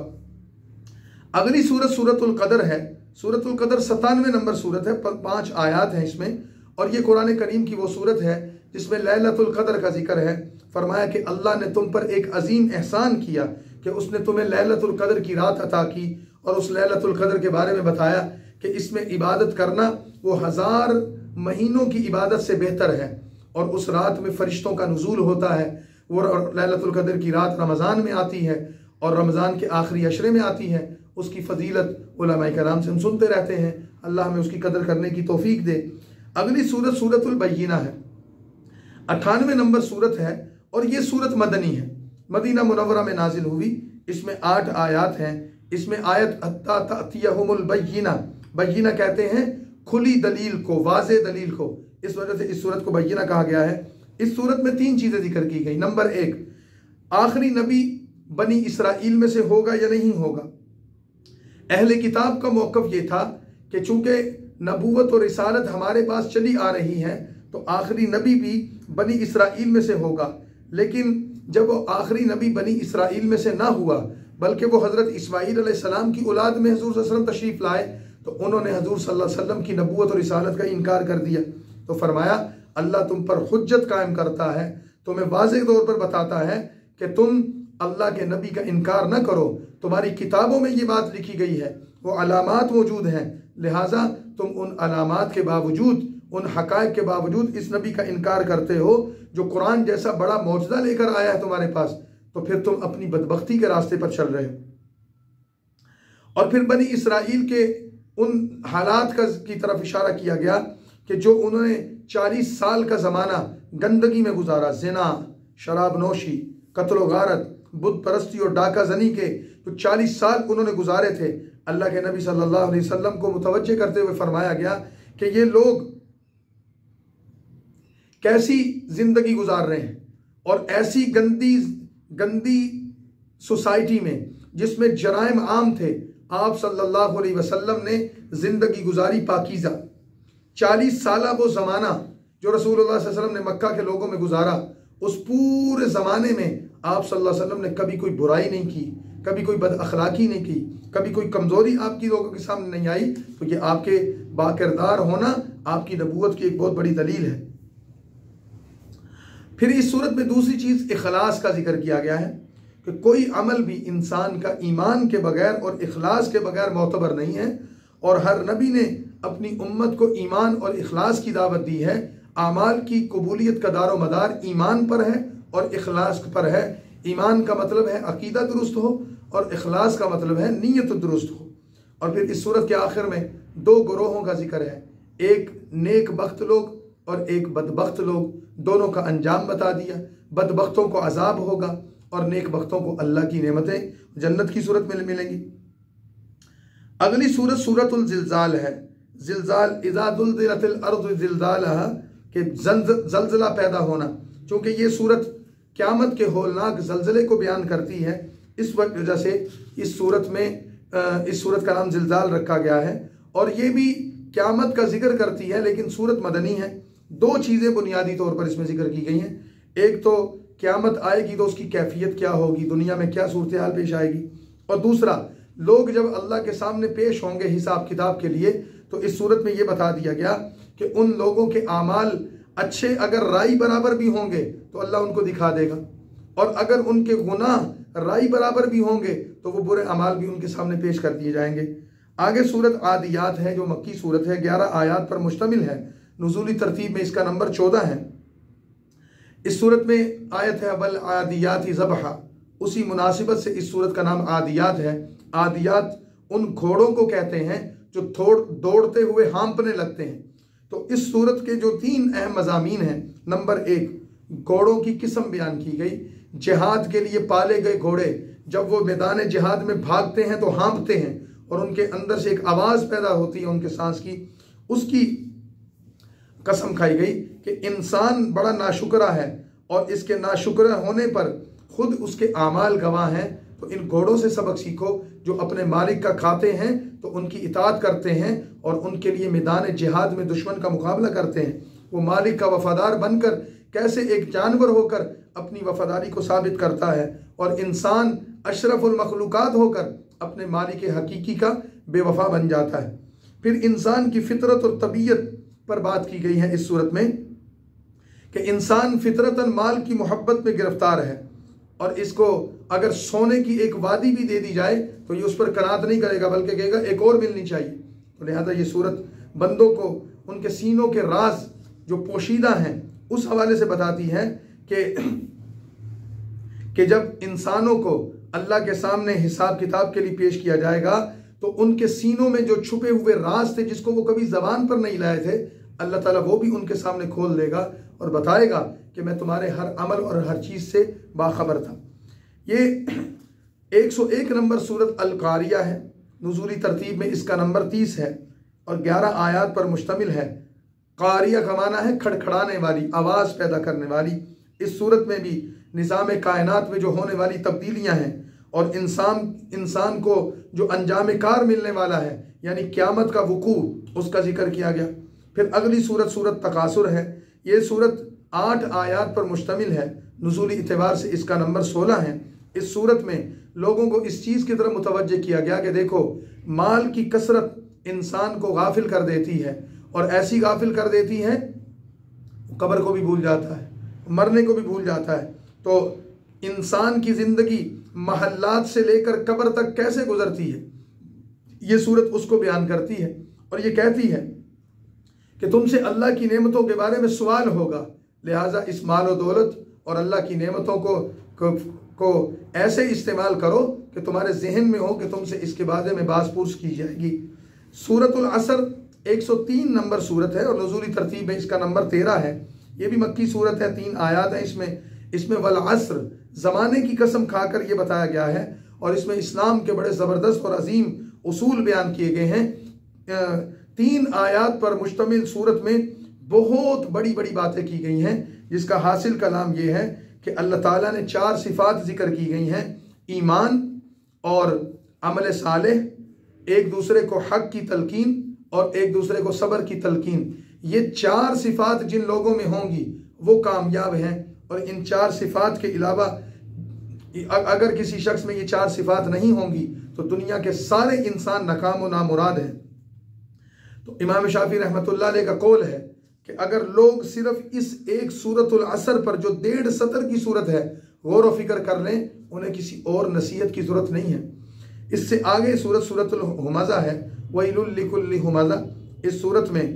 अगली सूरत सूरतुल कदर है। सूरतुल कदर 97 नंबर सूरत है, 5 आयात हैं इसमें, और ये कुरान करीम की वो सूरत है जिसमें लैलतुल कदर का जिक्र है। फरमाया कि अल्लाह ने तुम पर एक अजीम एहसान किया कि उसने तुम्हें लैलतुल कदर की रात अता की, और उस लैलतुल कदर के बारे में बताया कि इसमें इबादत करना वो 1000 महीनों की इबादत से बेहतर है, और उस रात में फरिश्तों का नुज़ूल होता है। वो लैलतुल कदर की रात रमज़ान में आती है और रमज़ान के आखिरी अशरे में आती है। उसकी फजीलत उलमाए कराम से हम सुनते रहते हैं, अल्लाह हमें उसकी कदर करने की तौफीक दे। अगली सूरत सूरतुल बय्यिना है, 98 नंबर सूरत है, और ये सूरत मदनी है, मदीना मुनव्वरा में नाजिल हुई। इसमें 8 आयात हैं। इसमें आयत हत्ता तातियहुमुल बय्यिना, बय्यिना कहते हैं खुली दलील को, वाज़े दलील को, इस वजह से इस सूरत को बय्यिना कहा गया है। इस सूरत में 3 चीज़ें जिक्र की गई। नंबर 1, आखिरी नबी बनी इसराइल में से होगा या नहीं होगा। अहले किताब का मौक़िफ़ ये था कि चूँकि नबूवत और रिसालत हमारे पास चली आ रही है तो आखिरी नबी भी बनी इसराइल में से होगा, लेकिन जब वो आखिरी नबी बनी इसराइल में से ना हुआ बल्कि वो हज़रत इस्माईल अलैहिस्सलाम की औलाद में हुज़ूर सल्लल्लाहु अलैहि वसल्लम तशरीफ़ लाए, तो उन्होंने हुज़ूर सल्लल्लाहु अलैहि वसल्लम की नबूवत और रिसालत का इनकार कर दिया। तो फरमाया अल्लाह तुम पर हुज्जत कायम करता है, तुम्हें वाज़ेह तौर पर बताता है कि तुम अल्लाह के नबी का इनकार न करो। तुम्हारी किताबों में ये बात लिखी गई है, वो अलामात मौजूद हैं, लिहाजा तुम उन अलामात के बावजूद, उन हक़ाइक़ के बावजूद इस नबी का इनकार करते हो जो कुरान जैसा बड़ा मौजज़ा लेकर आया है तुम्हारे पास, तो फिर तुम अपनी बदबख्ती के रास्ते पर चल रहे हो। और फिर बनी इसराइल के उन हालात की तरफ इशारा किया गया कि जो उन्होंने 40 साल का ज़माना गंदगी में गुजारा, ज़िना, शराब नोशी, कत्ल गारत, बुत परस्ती और डाका जनी के जो 40 साल उन्होंने गुजारे थे, अल्लाह के नबी सल्लल्लाहु अलैहि वसल्लम को मुतवज्जे करते हुए फरमाया गया कि ये लोग कैसी ज़िंदगी गुजार रहे हैं, और ऐसी गंदी सोसाइटी में जिसमें जराइम आम थे, आप सल्लल्लाहु अलैहि वसल्लम ने ज़िंदगी गुजारी पाकीज़ा। 40 साल वो ज़माना जो रसूलुल्लाह सल्लल्लाहु अलैहि वसल्लम ने मक्का के लोगों में गुजारा, उस पूरे ज़माने में आप सल्लल्लाहु अलैहि वसल्लम ने कभी कोई बुराई नहीं की, कभी कोई बद अखलाकी नहीं की, कभी कोई कमज़ोरी आपकी लोगों के सामने नहीं आई। तो ये आपके बाकिरदार होना आपकी नबूवत की एक बहुत बड़ी दलील है। फिर इस सूरत में दूसरी चीज़ इखलास का जिक्र किया गया है कि कोई अमल भी इंसान का ईमान के बगैर और इखलास के बगैर मोतबर नहीं है। और हर नबी ने अपनी उम्मत को ईमान और इखलास की दावत दी है। आमाल की कबूलियत का दारो मदार ईमान पर है और इखलास पर है। ईमान का मतलब है अकीदा दुरुस्त हो और इखलास का मतलब है नीयत दुरुस्त हो। और फिर इस सूरत के आखिर में दो ग्रोहों का जिक्र है, एक नेक बख्त लोग और एक बदबख्त लोग। दोनों का अंजाम बता दिया। बदबख्तों को अजाब होगा और नेक बख्तों को अल्लाह की नेमतें जन्नत की सूरत में मिलेंगी। अगली सूरत सूरतुल जिलजाल है। जिलजाल इज़ा ज़ुलज़िलतिल अर्ज़ु ज़िलज़ालहा के जल्जला पैदा होना। चूँकि ये सूरत क़यामत के होलनाक जल्जले को बयान करती है, इस वजह से इस सूरत का नाम जिलजाल रखा गया है। और ये भी क़यामत का जिक्र करती है, लेकिन सूरत मदनी है। दो चीज़ें बुनियादी तौर पर इसमें जिक्र की गई हैं। एक तो क़यामत आएगी तो उसकी कैफियत क्या होगी, दुनिया में क्या सूरत हाल पेश आएगी। और दूसरा, लोग जब अल्लाह के सामने पेश होंगे हिसाब किताब के लिए, तो इस सूरत में ये बता दिया गया कि उन लोगों के आमाल अच्छे अगर राई बराबर भी होंगे तो अल्लाह उनको दिखा देगा, और अगर उनके गुनाह राई बराबर भी होंगे तो वो बुरे अमाल भी उनके सामने पेश कर दिए जाएंगे। आगे सूरत आदियात है जो मक्की सूरत है, 11 आयात पर मुश्तमिल है। नुज़ूली तरतीब में इसका नंबर 14 है। इस सूरत में आयत है वल आदियाति ज़बहा, उसी मुनासिबत से इस सूरत का नाम आदियात है। आदियात उन घोड़ों को कहते हैं जो दौड़ते हुए हाँपने लगते हैं। तो इस सूरत के जो 3 अहम मज़ामीन हैं, नंबर 1 घोड़ों की किस्म बयान की गई। जिहाद के लिए पाले गए घोड़े जब वो मैदान जिहाद में भागते हैं तो हाँपते हैं और उनके अंदर से एक आवाज़ पैदा होती है उनके सांस की। उसकी कसम खाई गई कि इंसान बड़ा नाशुक्रा है और इसके नाशुक्र होने पर खुद उसके आमाल गवाह हैं। तो इन घोड़ों से सबक सीखो जो अपने मालिक का खाते हैं तो उनकी इताअत करते हैं और उनके लिए मैदान जिहाद में दुश्मन का मुकाबला करते हैं। वो मालिक का वफादार बनकर कैसे एक जानवर होकर अपनी वफादारी को साबित करता है, और इंसान अशरफुल मखलूकात होकर अपने मालिक हकीकी का बेवफा बन जाता है। फिर इंसान की फितरत और तबीयत पर बात की गई है इस सूरत में कि इंसान फितरतन माल की मोहब्बत में गिरफ्तार है, और इसको अगर सोने की एक वादी भी दे दी जाए तो ये उस पर कनात नहीं करेगा, बल्कि कहेगा एक और मिलनी चाहिए। तो लिहाजा ये सूरत बंदों को उनके सीनों के राज जो पोशीदा हैं उस हवाले से बताती है कि जब इंसानों को अल्लाह के सामने हिसाब किताब के लिए पेश किया जाएगा तो उनके सीनों में जो छुपे हुए राज थे जिसको वो कभी जबान पर नहीं लाए थे, अल्लाह ताला वो भी उनके सामने खोल देगा और बताएगा कि मैं तुम्हारे हर अमल और हर चीज़ से बाखबर था। ये 101 नंबर सूरत अल-कारिया है। नुज़ूली तरतीब में इसका नंबर 30 है और 11 आयात पर मुश्तमिल है। कारिया का माना है खड़खड़ाने वाली, आवाज़ पैदा करने वाली। इस सूरत में भी निज़ाम कायनात में जो होने वाली तब्दीलियाँ हैं और इंसान को जो अंजाम कार मिलने वाला है, यानी क़यामत का वुकू, उसका जिक्र किया गया। फिर अगली सूरत सूरत तकासुर है। ये सूरत 8 आयात पर मुश्तमिल है। नुज़ूली इतबार से इसका नंबर 16 है। इस सूरत में लोगों को इस चीज़ की तरफ मुतवज्जे किया गया कि देखो, माल की कसरत इंसान को गाफिल कर देती है, और ऐसी गाफिल कर देती है कब्र को भी भूल जाता है, मरने को भी भूल जाता है। तो इंसान की ज़िंदगी महल्लात से लेकर कब्र तक कैसे गुजरती है, ये सूरत उसको बयान करती है। और ये कहती है कि तुमसे अल्लाह की नेमतों के बारे में सवाल होगा, लिहाजा इस माल और दौलत और अल्लाह की नेमतों को ऐसे इस्तेमाल करो कि तुम्हारे जहन में हो कि तुमसे इसके बारे में बास-पूस की जाएगी। सूरतुल असर 103 नंबर सूरत है और नुज़ूली तरतीब में इसका नंबर 13 है। ये भी मक्की सूरत है, 3 आयात हैं इसमें वल अस्र, ज़माने की कसम खाकर ये बताया गया है, और इसमें इस्लाम के बड़े ज़बरदस्त और अजीम उसूल बयान किए गए हैं। 3 आयात पर मुश्तमिल सूरत में बहुत बड़ी बड़ी बातें की गई हैं, जिसका हासिल कलाम ये है कि अल्लाह ताला ने 4 सिफ़ात जिक्र की गई हैं, ईमान और अमल सालेह, एक दूसरे को हक की तलकीन और एक दूसरे को सब्र की तलकीन। ये 4 सिफ़ात जिन लोगों में होंगी वो कामयाब हैं, और इन 4 सिफ़ात के अलावा अगर किसी शख्स में ये 4 सिफ़ात नहीं होंगी तो दुनिया के सारे इंसान नाकाम व नामुराद हैं। तो इमाम शाफी रहमतुल्लाह अलैह का कौल है कि अगर लोग सिर्फ इस एक सूरतुल असर पर जो 1.5 सतर की सूरत है गौर व फिक्र कर लें, उन्हें किसी और नसीहत की जरूरत नहीं है। इससे आगे सूरतुल हुमज़ा है, वैलुल लिकुल्लि हुमज़ा। इस सूरत में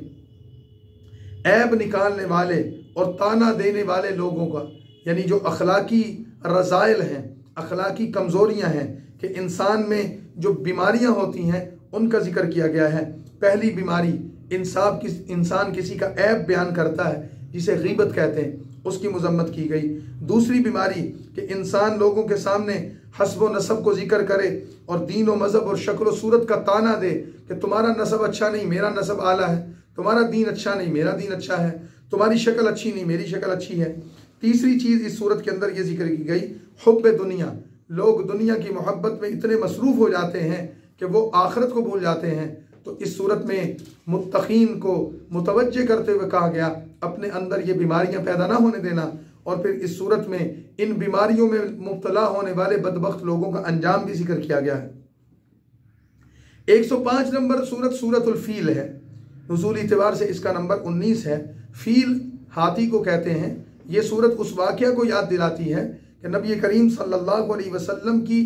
ऐब निकालने वाले और ताना देने वाले लोगों का, यानी जो अखलाकी रज़ाइल हैं, अखलाकी कमज़ोरियां हैं, कि इंसान में जो बीमारियां होती हैं उनका जिक्र किया गया है। पहली बीमारी इंसान किसी का ऐब बयान करता है, जिसे गीबत कहते हैं, उसकी मजम्मत की गई। दूसरी बीमारी कि इंसान लोगों के सामने हस्ब व नसब को जिक्र करे और दीन व मज़हब और शक्ल व सूरत का ताना दे कि तुम्हारा नसब अच्छा नहीं, मेरा नसब आला है, तुम्हारा दीन अच्छा नहीं, मेरा दीन अच्छा है, तुम्हारी शक्ल अच्छी नहीं, मेरी शक्ल अच्छी है। तीसरी चीज़ इस सूरत के अंदर ये जिक्र की गई, हुब्ब दुनिया। लोग दुनिया की मोहब्बत में इतने मसरूफ़ हो जाते हैं कि वो आखिरत को भूल जाते हैं। तो इस सूरत में मुत्तकीन को मुतवज्जे करते हुए कहा गया अपने अंदर ये बीमारियां पैदा ना होने देना। और फिर इस सूरत में इन बीमारियों में मुब्तला होने वाले बदबख्त लोगों का अंजाम भी जिक्र किया गया है। 105 नंबर सूरत सूरतुल फील है। नुज़ूल एतबार से इसका नंबर 19 है। फील हाथी को कहते हैं। ये सूरत उस वाक़या को याद दिलाती है कि नबी करीम सल्लल्लाहु अलैहि वसल्लम की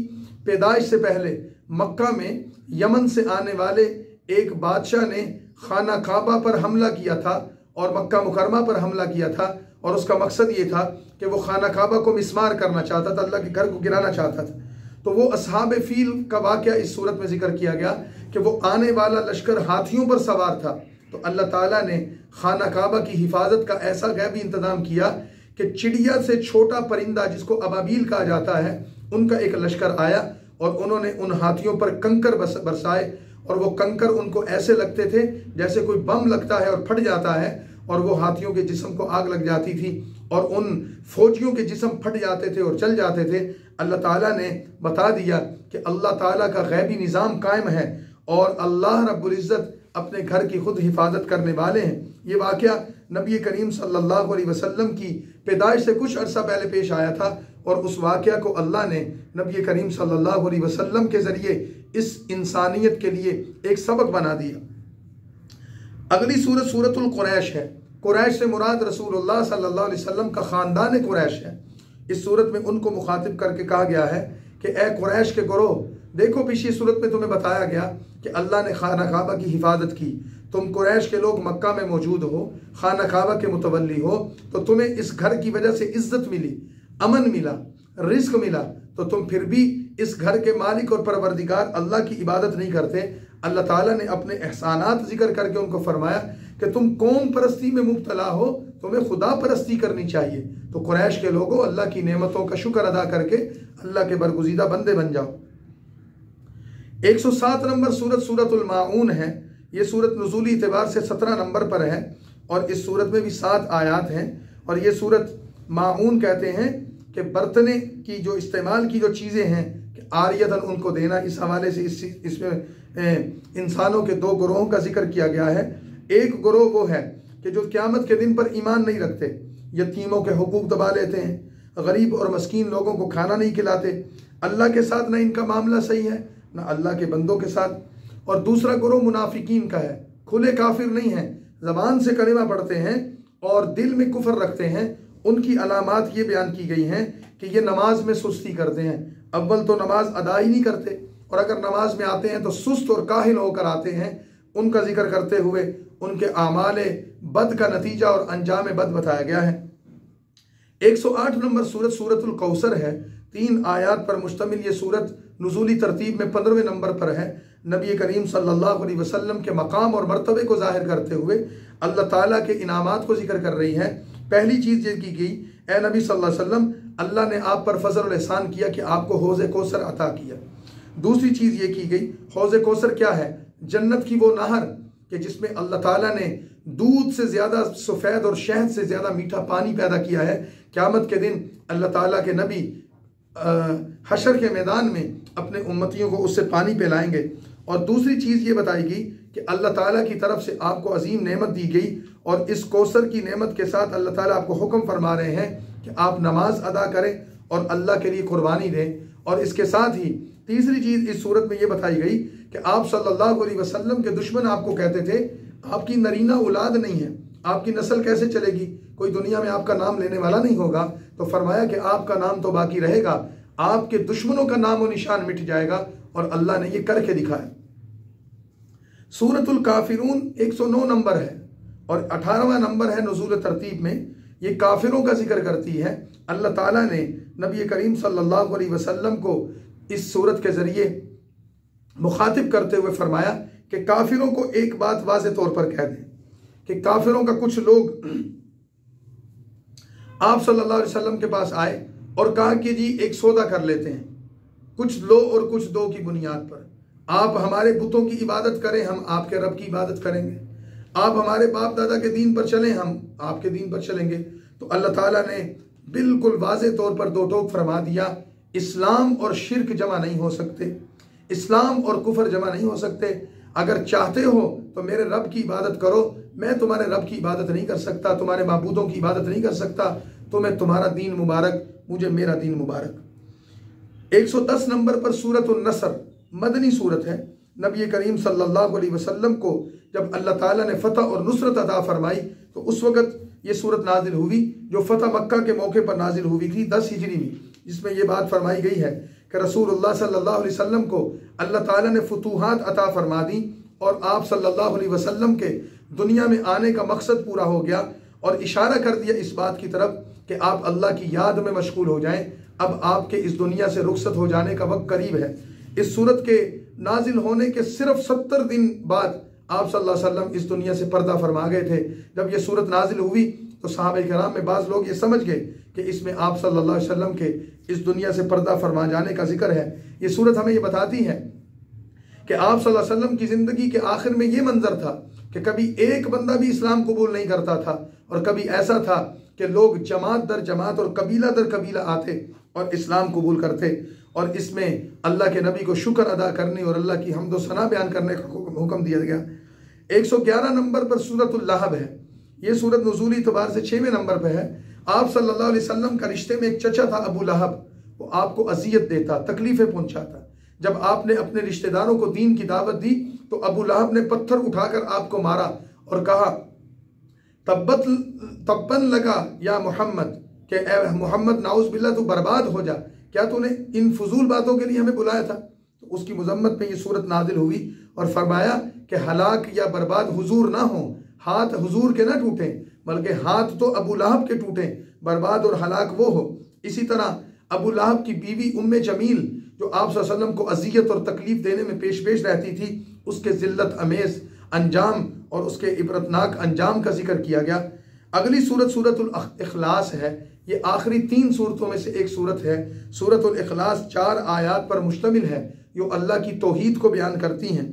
पैदाइश से पहले मक्का में यमन से आने वाले एक बादशाह ने खाना काबा पर हमला किया था और मक्का मुकरमा पर हमला किया था, और उसका मकसद ये था कि वो खाना काबा को मिस्मार करना चाहता था, अल्लाह के घर को गिराना चाहता था। तो वो असहाब फील का वाक़या इस सूरत में जिक्र किया गया कि वो आने वाला लश्कर हाथियों पर सवार था। तो अल्लाह ताला ने खाना काबा की हिफाजत का ऐसा गैबी इंतज़ाम किया कि चिड़िया से छोटा परिंदा जिसको अबाबील कहा जाता है, उनका एक लश्कर आया और उन्होंने उन हाथियों पर कंकर बरसाए, और वो कंकर उनको ऐसे लगते थे जैसे कोई बम लगता है और फट जाता है, और वो हाथियों के जिस्म को आग लग जाती थी और उन फौजियों के जिस्म फट जाते थे और चल जाते थे। अल्लाह ताला ने बता दिया कि अल्लाह ताला का गैबी निज़ाम कायम है और अल्लाह रब्बुल इज़्ज़त अपने घर की खुद हिफाजत करने वाले हैं। ये वाक़या नबी करीम सल्लल्लाहु अलैहि वसल्लम की पैदाइश से कुछ अरसा पहले पेश आया था, और उस वाक़या को अल्लाह ने नबी करीम सल्लल्लाहु अलैहि वसल्लम के ज़रिए इस इंसानियत के लिए एक सबक बना दिया। अगली सूरत सूरतुल कुरैश है। कुरैश से मुराद रसूलुल्लाह सल्लल्लाहु अलैहि वसल्लम का ख़ानदान कुरैश है। इस सूरत में उनको मुखातिब करके कहा गया है कि ए कुरैश के गिरोह, देखो पिछली सूरत में तुम्हें बताया गया कि अल्लाह ने खाना काबा की हिफाजत की, तुम कुरैश के लोग मक्का में मौजूद हो, खाना काबा के मुतवल्ली हो, तो तुम्हें इस घर की वजह से इज्जत मिली, अमन मिला, रिस्क मिला, तो तुम फिर भी इस घर के मालिक और परवरदिगार अल्लाह की इबादत नहीं करते। अल्लाह ताला ने अपने एहसानात जिक्र करके उनको फरमाया कि तुम कौम परस्ती में मुब्तला हो, तुम्हें खुदा परस्ती करनी चाहिए। तो कुरैश के लोगों, अल्लाह की नेमतों का शुक्र अदा करके अल्लाह के बरगुज़ीदा बंदे बन जाओ। 107 नंबर सूरत सूरतुल माऊन है। ये सूरत नुज़ूली एतबार से 17 नंबर पर है और इस सूरत में भी 7 आयात हैं। और ये सूरत माऊन कहते हैं कि बर्तने की जो इस्तेमाल की जो चीज़ें हैं कि आरियतन उनको देना। इस हवाले से इसमें इंसानों के 2 ग्रोहों का जिक्र किया गया है। एक ग्रोह वो है कि जो क़यामत के दिन पर ईमान नहीं रखते, यतीमों के हुकूक दबा लेते हैं, गरीब और मस्कीन लोगों को खाना नहीं खिलाते, अल्लाह के साथ ना इनका मामला सही है ना अल्लाह के बंदों के साथ। और दूसरा ग्रोह मुनाफिकीन का है, खुले काफिर नहीं है, ज़बान से कलिमा पढ़ते हैं और दिल में कुफर रखते हैं। उनकी अलामात ये बयान की गई हैं कि ये नमाज में सुस्ती करते हैं। अव्वल तो नमाज अदा ही नहीं करते, और अगर नमाज में आते हैं तो सुस्त और काहिल होकर आते हैं। उनका जिक्र करते हुए उनके आमाले बद का नतीजा और अंजाम बद बताया गया है। 108 नंबर सूरत सूरतुल कौसर है। 3 आयात पर मुश्तमिल ये सूरत नुज़ूली तरतीब में 15वें नंबर पर है। नबी करीम सल्लल्लाहु अलैहि वसल्लम के मकाम और मर्तबे को जाहिर करते हुए अल्लाह ताला के इनामात को जिक्र कर रही है। पहली चीज़ ये की गई, ए नबी सल्लल्लाहु अलैहि वसल्लम, अल्लाह ने आप पर फजल और एहसान किया कि आपको हौज़ कौसर अता किया। दूसरी चीज़ ये की गई, हौज़ कौसर क्या है? जन्नत की वो नहर कि जिसमें अल्लाह ताला ने दूध से ज़्यादा सफ़ेद और शहद से ज़्यादा मीठा पानी पैदा किया है। क़यामत के दिन अल्लाह ताला के नबी हशर के मैदान में अपने उम्मतियों को उससे पानी पिलाएंगे। और दूसरी चीज़ ये बताई गई कि अल्लाह ताला की तरफ से आपको अजीम नेमत दी गई, और इस कौसर की नेमत के साथ अल्लाह ताला आपको हुक्म फरमा रहे हैं कि आप नमाज अदा करें और अल्लाह के लिए कुर्बानी दें। और इसके साथ ही तीसरी चीज़ इस सूरत में ये बताई गई कि आप सल्लल्लाहु अलैहि वसल्लम के दुश्मन आपको कहते थे आपकी नरीना औलाद नहीं है, आपकी नस्ल कैसे चलेगी? कोई दुनिया में आपका नाम लेने वाला नहीं होगा। तो फरमाया कि आपका नाम तो बाकी रहेगा, आपके दुश्मनों का नाम और निशान मिट जाएगा। और अल्लाह ने ये करके दिखाया। सूरतुल काफिरून 109 नंबर है और 18वां नंबर है नुज़ूल तरतीब में। ये काफिरों का जिक्र करती है। अल्लाह ताला ने नबी करीम सल्लल्लाहु अलैहि वसल्लम को इस सूरत के ज़रिए मुखातिब करते हुए फरमाया कि काफिरों को एक बात वाज़े तौर पर कह दें कि काफिरों का कुछ लोग आप सल्लल्लाहु अलैहि वसल्लम के पास आए और कहा कि जी एक सौदा कर लेते हैं, कुछ लो और कुछ दो की बुनियाद पर। आप हमारे बुतों की इबादत करें, हम आपके रब की इबादत करेंगे। आप हमारे बाप दादा के दीन पर चलें, हम आपके दीन पर चलेंगे। तो अल्लाह ताला ने बिल्कुल वाज़े तौर पर दो टोक फरमा दिया, इस्लाम और शिर्क जमा नहीं हो सकते, इस्लाम और कुफर जमा नहीं हो सकते। अगर चाहते हो तो मेरे रब की इबादत करो, मैं तुम्हारे रब की इबादत नहीं कर सकता, तुम्हारे माबूदों की इबादत नहीं कर सकता। तुम्हें तुम्हारा दीन मुबारक, मुझे मेरा दीन मुबारक। 110 नंबर पर सूरत नसर मदनी सूरत है। नबी करीम सल्लल्लाहु अलैहि वसल्लम को जब अल्लाह ताला ने फतह और नुसरत अता फरमाई तो उस वक़्त ये सूरत नाजिल हुई जो फतह मक्का के मौके पर नाजिल हुई थी 10 हिजरी में, जिसमें ये बात फरमाई गई है कि रसूलुल्लाह सल्लल्लाहु अलैहि वसल्लम को अल्लाह ताला ने फतूहात अता फरमा दी और आप सल्लल्लाहु अलैहि वसल्लम के दुनिया में आने का मकसद पूरा हो गया और इशारा कर दिया इस बात की तरफ कि आप अल्लाह की याद में मशगूल हो जाएं। अब आपके इस दुनिया से रुखसत हो जाने का वक्त करीब है। इस सूरत के नाजिल होने के सिर्फ 70 दिन बाद आप सल्लल्लाहु अलैहि वसल्लम इस दुनिया से पर्दा फरमा गए थे। जब ये सूरत नाजिल हुई तो सहाबा किराम में बाज़ लोग ये समझ गए कि इसमें आप सल्लल्लाहु अलैहि वसल्लम के इस दुनिया से पर्दा फरमा जाने का जिक्र है। ये सूरत हमें ये बताती है कि आप सल्लल्लाहु अलैहि वसल्लम की ज़िंदगी के आखिर में ये मंजर था कि कभी एक बंदा भी इस्लाम कबूल नहीं करता था और कभी ऐसा था कि लोग जमात दर जमात और कबीला दर कबीला आते और इस्लाम कबूल करते। और इसमें अल्लाह के नबी को शुक्र अदा करने और अल्लाह की हम्द व सना बयान करने का हुक्म दिया गया। 111 नंबर पर सूरतुल लहब है। ये सूरत नुज़ूली एतबार से 6वें नंबर पर है। आप सल्लल्लाहु अलैहि वसल्लम का रिश्ते में एक चचा था अबू लहब, वो आपको अजियत देता, तकलीफें पहुंचाता। जब आपने अपने रिश्तेदारों को दीन की दावत दी तो अबू लहब ने पत्थर उठाकर आपको मारा और कहा तब्बन लगा या मोहम्मद, कि ए मोहम्मद नाउज़ बिल्लाह तू बर्बाद हो जा, क्या तूने इन फजूल बातों के लिए हमें बुलाया था? तो उसकी मजम्मत में ये सूरत नाजिल हुई और फरमाया कि हलाक या बर्बाद हुजूर ना हो, हाथ हुजूर के ना टूटे बल्कि हाथ तो अबू लहब के टूटे, बर्बाद और हलाक वो हो। इसी तरह अबू लहब की बीवी उम्मे जमील जो आप सल्लल्लाहु अलैहि वसल्लम को अजियत और तकलीफ देने में पेश रहती थी, उसके जिल्लत अमेज अंजाम और उसके इबरतनाक अंजाम का जिक्र किया गया। अगली सूरत सूरतुल इखलास है। ये आखिरी 3 सूरतों में से एक सूरत है। सूरतुल इखलास 4 आयात पर मुश्तमिल है जो अल्लाह की तौहीद को बयान करती हैं।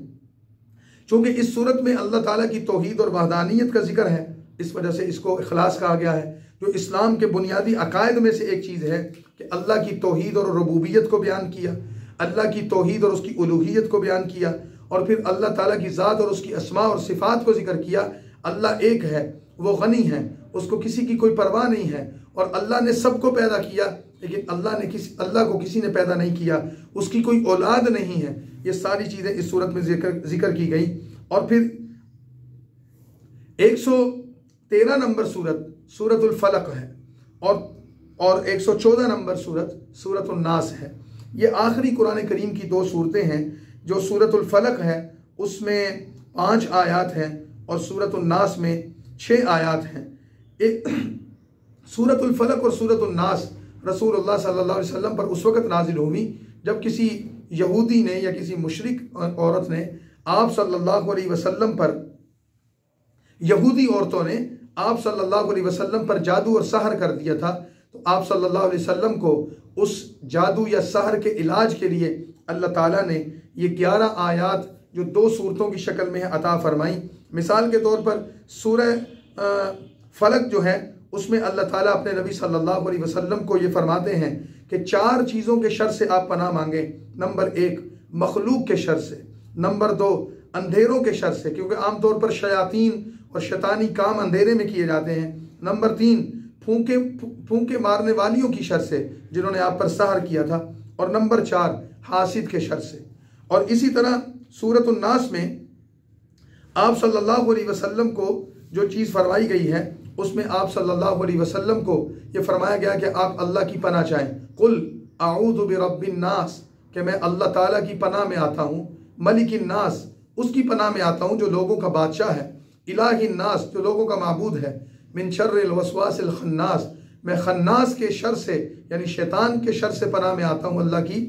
चूँकि इस सूरत में अल्लाह ताला की तौहीद और वहदानियत का जिक्र है, इस वजह से इसको इखलास कहा गया है, जो इस्लाम के बुनियादी अकायद में से एक चीज़ है कि अल्लाह की तौहीद और रुबूबियत को बयान किया, अल्लाह की तौहीद और उसकी उलूहियत को बयान किया और फिर अल्लाह ताला की ज़ात और उसकी अस्मा और सिफ़ात को जिक्र किया। अल्लाह एक है, वो गनी है, उसको किसी की कोई परवाह नहीं है और अल्लाह ने सबको पैदा किया, लेकिन अल्लाह को किसी ने पैदा नहीं किया, उसकी कोई औलाद नहीं है। ये सारी चीज़ें इस सूरत में जिक्र की गई। और फिर 113 नंबर सूरत सूरतुल फलक है और 114 नंबर सूरत सूरतुल नास है। ये आखिरी कुरान करीम की 2 सूरतें हैं। जो सूरतुल फलक है उसमें 5 आयात हैं और सूरतुल नास में 6 आयात हैं। सूरतुल फलक और सूरतुल नास रसूलुल्लाह सल्लल्लाहु अलैहि वसल्लम पर उस वक़्त नाजिल हुई जब किसी यहूदी ने या किसी मुशरिक औरत ने आप सल्लल्लाहु अलैहि वसल्लम पर, यहूदी औरतों ने आप सल्लल्लाहु अलैहि वसल्लम पर जादू और सहर कर दिया था। तो आप सल्लल्लाहु अलैहि वसल्लम को उस जादू या सहर के इलाज के लिए अल्लाह ताला ने ये 11 आयात जो 2 सूरतों की शक्ल में अता फरमाई। मिसाल के तौर पर सूरह फलक जो है उसमें अल्लाह ताला अपने नबी सल्लल्लाहु अलैहि वसल्लम को ये फरमाते हैं कि 4 चीज़ों के शर से आप पनाह मांगें। नंबर 1 मखलूक के शर से, नंबर 2 अंधेरों के शर से, क्योंकि आमतौर पर शयातीन और शैतानी काम अंधेरे में किए जाते हैं। नंबर 3 फूंके मारने वालियों की शर से जिन्होंने आप पर सहर किया था। और नंबर 4 हासिद के शर से। और इसी तरह सूरतुन नास में आप सल्लल्लाहु अलैहि वसल्लम को जो चीज़ फरमाई गई है उसमें आप सल्लल्लाहु अलैहि वसल्लम को ये फरमाया गया कि आप अल्लाह की पनाह चाहें। कुल आऊज़ु बिरब्बिन नास, कि मैं अल्लाह ताला की पनाह में आता हूँ। मलिकिन नास, उसकी पनाह में आता हूँ जो लोगों का बादशाह है। इलाहिन नास, जो लोगों का माबूद है। मिन शर्रिल वसवासिल खन्नास, मैं खन्नास के शर से यानी शैतान के शर से पनाह में आता हूँ अल्लाह की।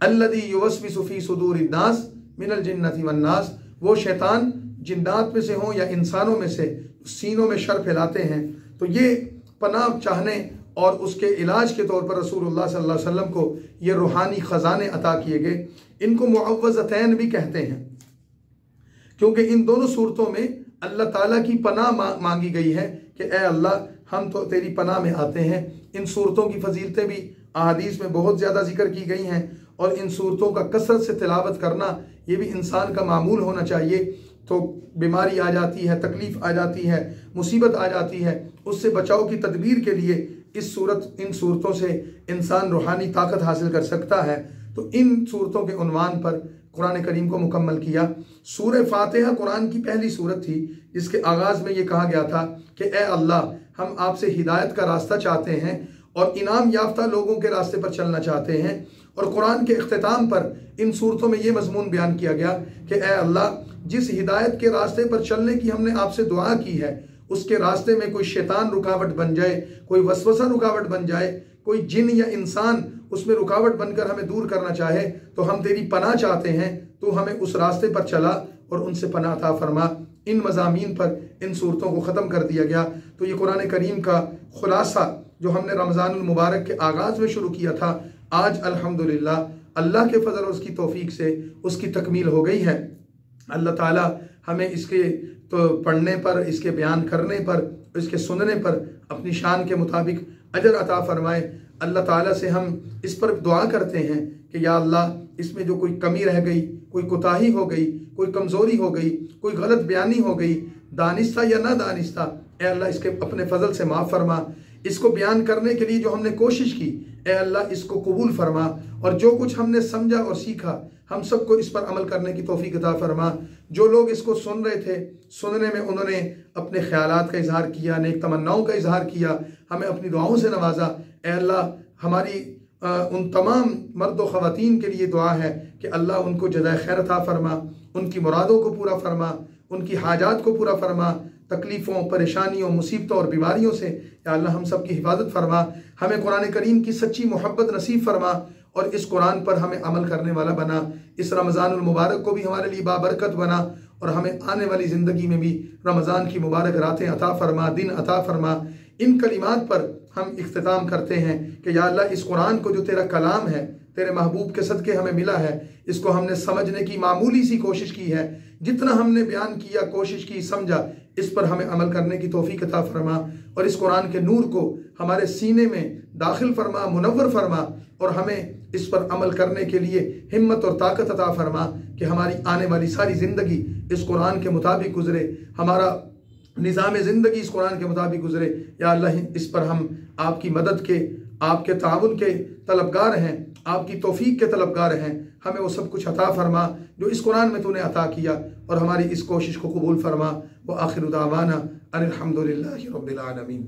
अल्लज़ी युवस्विसु फी सुदूरिन नास मिनल जिन्नति वन नास, वो शैतान जिन्नात में से हों या इंसानों में से सीनों में शर फैलाते हैं। तो ये पनाह चाहने और उसके इलाज के तौर पर रसूलुल्लाह सल्लल्लाहु अलैहि वसल्लम को ये रूहानी ख़जाने अता किए गए। इनको मुअव्वज़तैन भी कहते हैं, क्योंकि इन दोनों सूरतों में अल्लाह ताला की पनाह मांगी गई है कि ए अल्लाह हम तो तेरी पनाह में आते हैं। इन सूरतों की फजीलतें भी अहादीस में बहुत ज़्यादा जिक्र की गई हैं और इन सूरतों का कसरत से तिलावत करना ये भी इंसान का मामूल होना चाहिए। तो बीमारी आ जाती है, तकलीफ़ आ जाती है, मुसीबत आ जाती है, उससे बचाव की तदबीर के लिए इन सूरतों से इंसान रूहानी ताकत हासिल कर सकता है। तो इन सूरतों के उन्वान पर कुरान करीम को मुकम्मल किया। सूरह फातिहा कुरान की पहली सूरत थी जिसके आगाज़ में ये कहा गया था कि ए अल्लाह हम आपसे हिदायत का रास्ता चाहते हैं और इनाम याफ्ता लोगों के रास्ते पर चलना चाहते हैं। और कुरान के इख्तिताम पर इन सूरतों में ये मजमून बयान किया गया कि ए अल्लाह जिस हिदायत के रास्ते पर चलने की हमने आपसे दुआ की है उसके रास्ते में कोई शैतान रुकावट बन जाए, कोई वसवसा रुकावट बन जाए, कोई जिन या इंसान उसमें रुकावट बनकर हमें दूर करना चाहे तो हम तेरी पनाह चाहते हैं, तो हमें उस रास्ते पर चला और उनसे पनाह अता फरमा। इन मज़ामीन पर इन सूरतों को ख़त्म कर दिया गया। तो ये कुरान करीम का खुलासा जो हमने रमज़ानुल मुबारक के आगाज़ में शुरू किया था, आज अल्हम्दुलिल्लाह अल्लाह के फजल और उसकी तौफीक से उसकी तकमील हो गई है। अल्लाह ताला हमें इसके तो पढ़ने पर, इसके बयान करने पर, इसके सुनने पर अपनी शान के मुताबिक अजर अता फरमाए। अल्लाह ताला से हम इस पर दुआ करते हैं कि या अल्लाह इसमें जो कोई कमी रह गई, कोई कोताही हो गई, कोई कमज़ोरी हो गई, कोई गलत बयानी हो गई, दानिस्ता या ना दानिस्ता, ए अल्लाह इसके अपने फजल से माफ़ फरमा। इसको बयान करने के लिए जो हमने कोशिश की, ए अल्लाह इसको कबूल फरमा। और जो कुछ हमने समझा और सीखा हम सबको इस पर अमल करने की तौफीक अता फरमा। जो लोग इसको सुन रहे थे, सुनने में उन्होंने अपने ख्यालात का इजहार किया, नेक तमन्नाओं का इजहार किया, हमें अपनी दुआओं से नवाजा। ए अल्लाह हमारी उन तमाम मर्द व ख़वातीन के लिए दुआ है कि अल्लाह उनको जज़ाए खैर अता फरमा, उनकी मुरादों को पूरा फरमा, उनकी हाजात को पूरा फरमा, तकलीफ़ों, परेशानियों, मुसीबतों और बीमारियों से या अल्लाह हम सब की हिफाजत फरमा। हमें कुरान करीम की सच्ची मोहब्बत नसीब फरमा और इस कुरान पर हमें अमल करने वाला बना। इस रमज़ानुल मुबारक को भी हमारे लिए बाबरकत बना और हमें आने वाली ज़िंदगी में भी रमज़ान की मुबारक रातें अता फरमा, दिन अता फरमा। इन कलिमात पर हम इख्तिताम करते हैं कि या अल्लाह इस कुरान को जो तेरा कलाम है, तेरे महबूब के सदक़े हमें मिला है, इसको हमने समझने की मामूली सी कोशिश की है। जितना हमने बयान किया, कोशिश की, समझा, इस पर हमें अमल करने की तौफीक अता फरमा और इस कुरान के नूर को हमारे सीने में दाखिल फरमा, मुनव्वर फरमा और हमें इस पर अमल करने के लिए हिम्मत और ताकत अता फरमा कि हमारी आने वाली सारी ज़िंदगी इस कुरान के मुताबिक गुजरे, हमारा निज़ाम ज़िंदगी इस कुरान के मुताबिक गुजरे। या अल्लाह इस पर हम आपकी मदद के, आपके ताउन के तलबगार हैं, आपकी तौफीक के तलबगार हैं। हमें वो सब कुछ अता फरमा जो इस कुरान में तूने अता किया और हमारी इस कोशिश को कबूल फरमा। व आखिर दावाना अनिल हम्दुलिल्लाहि रब्बिल आलमीन।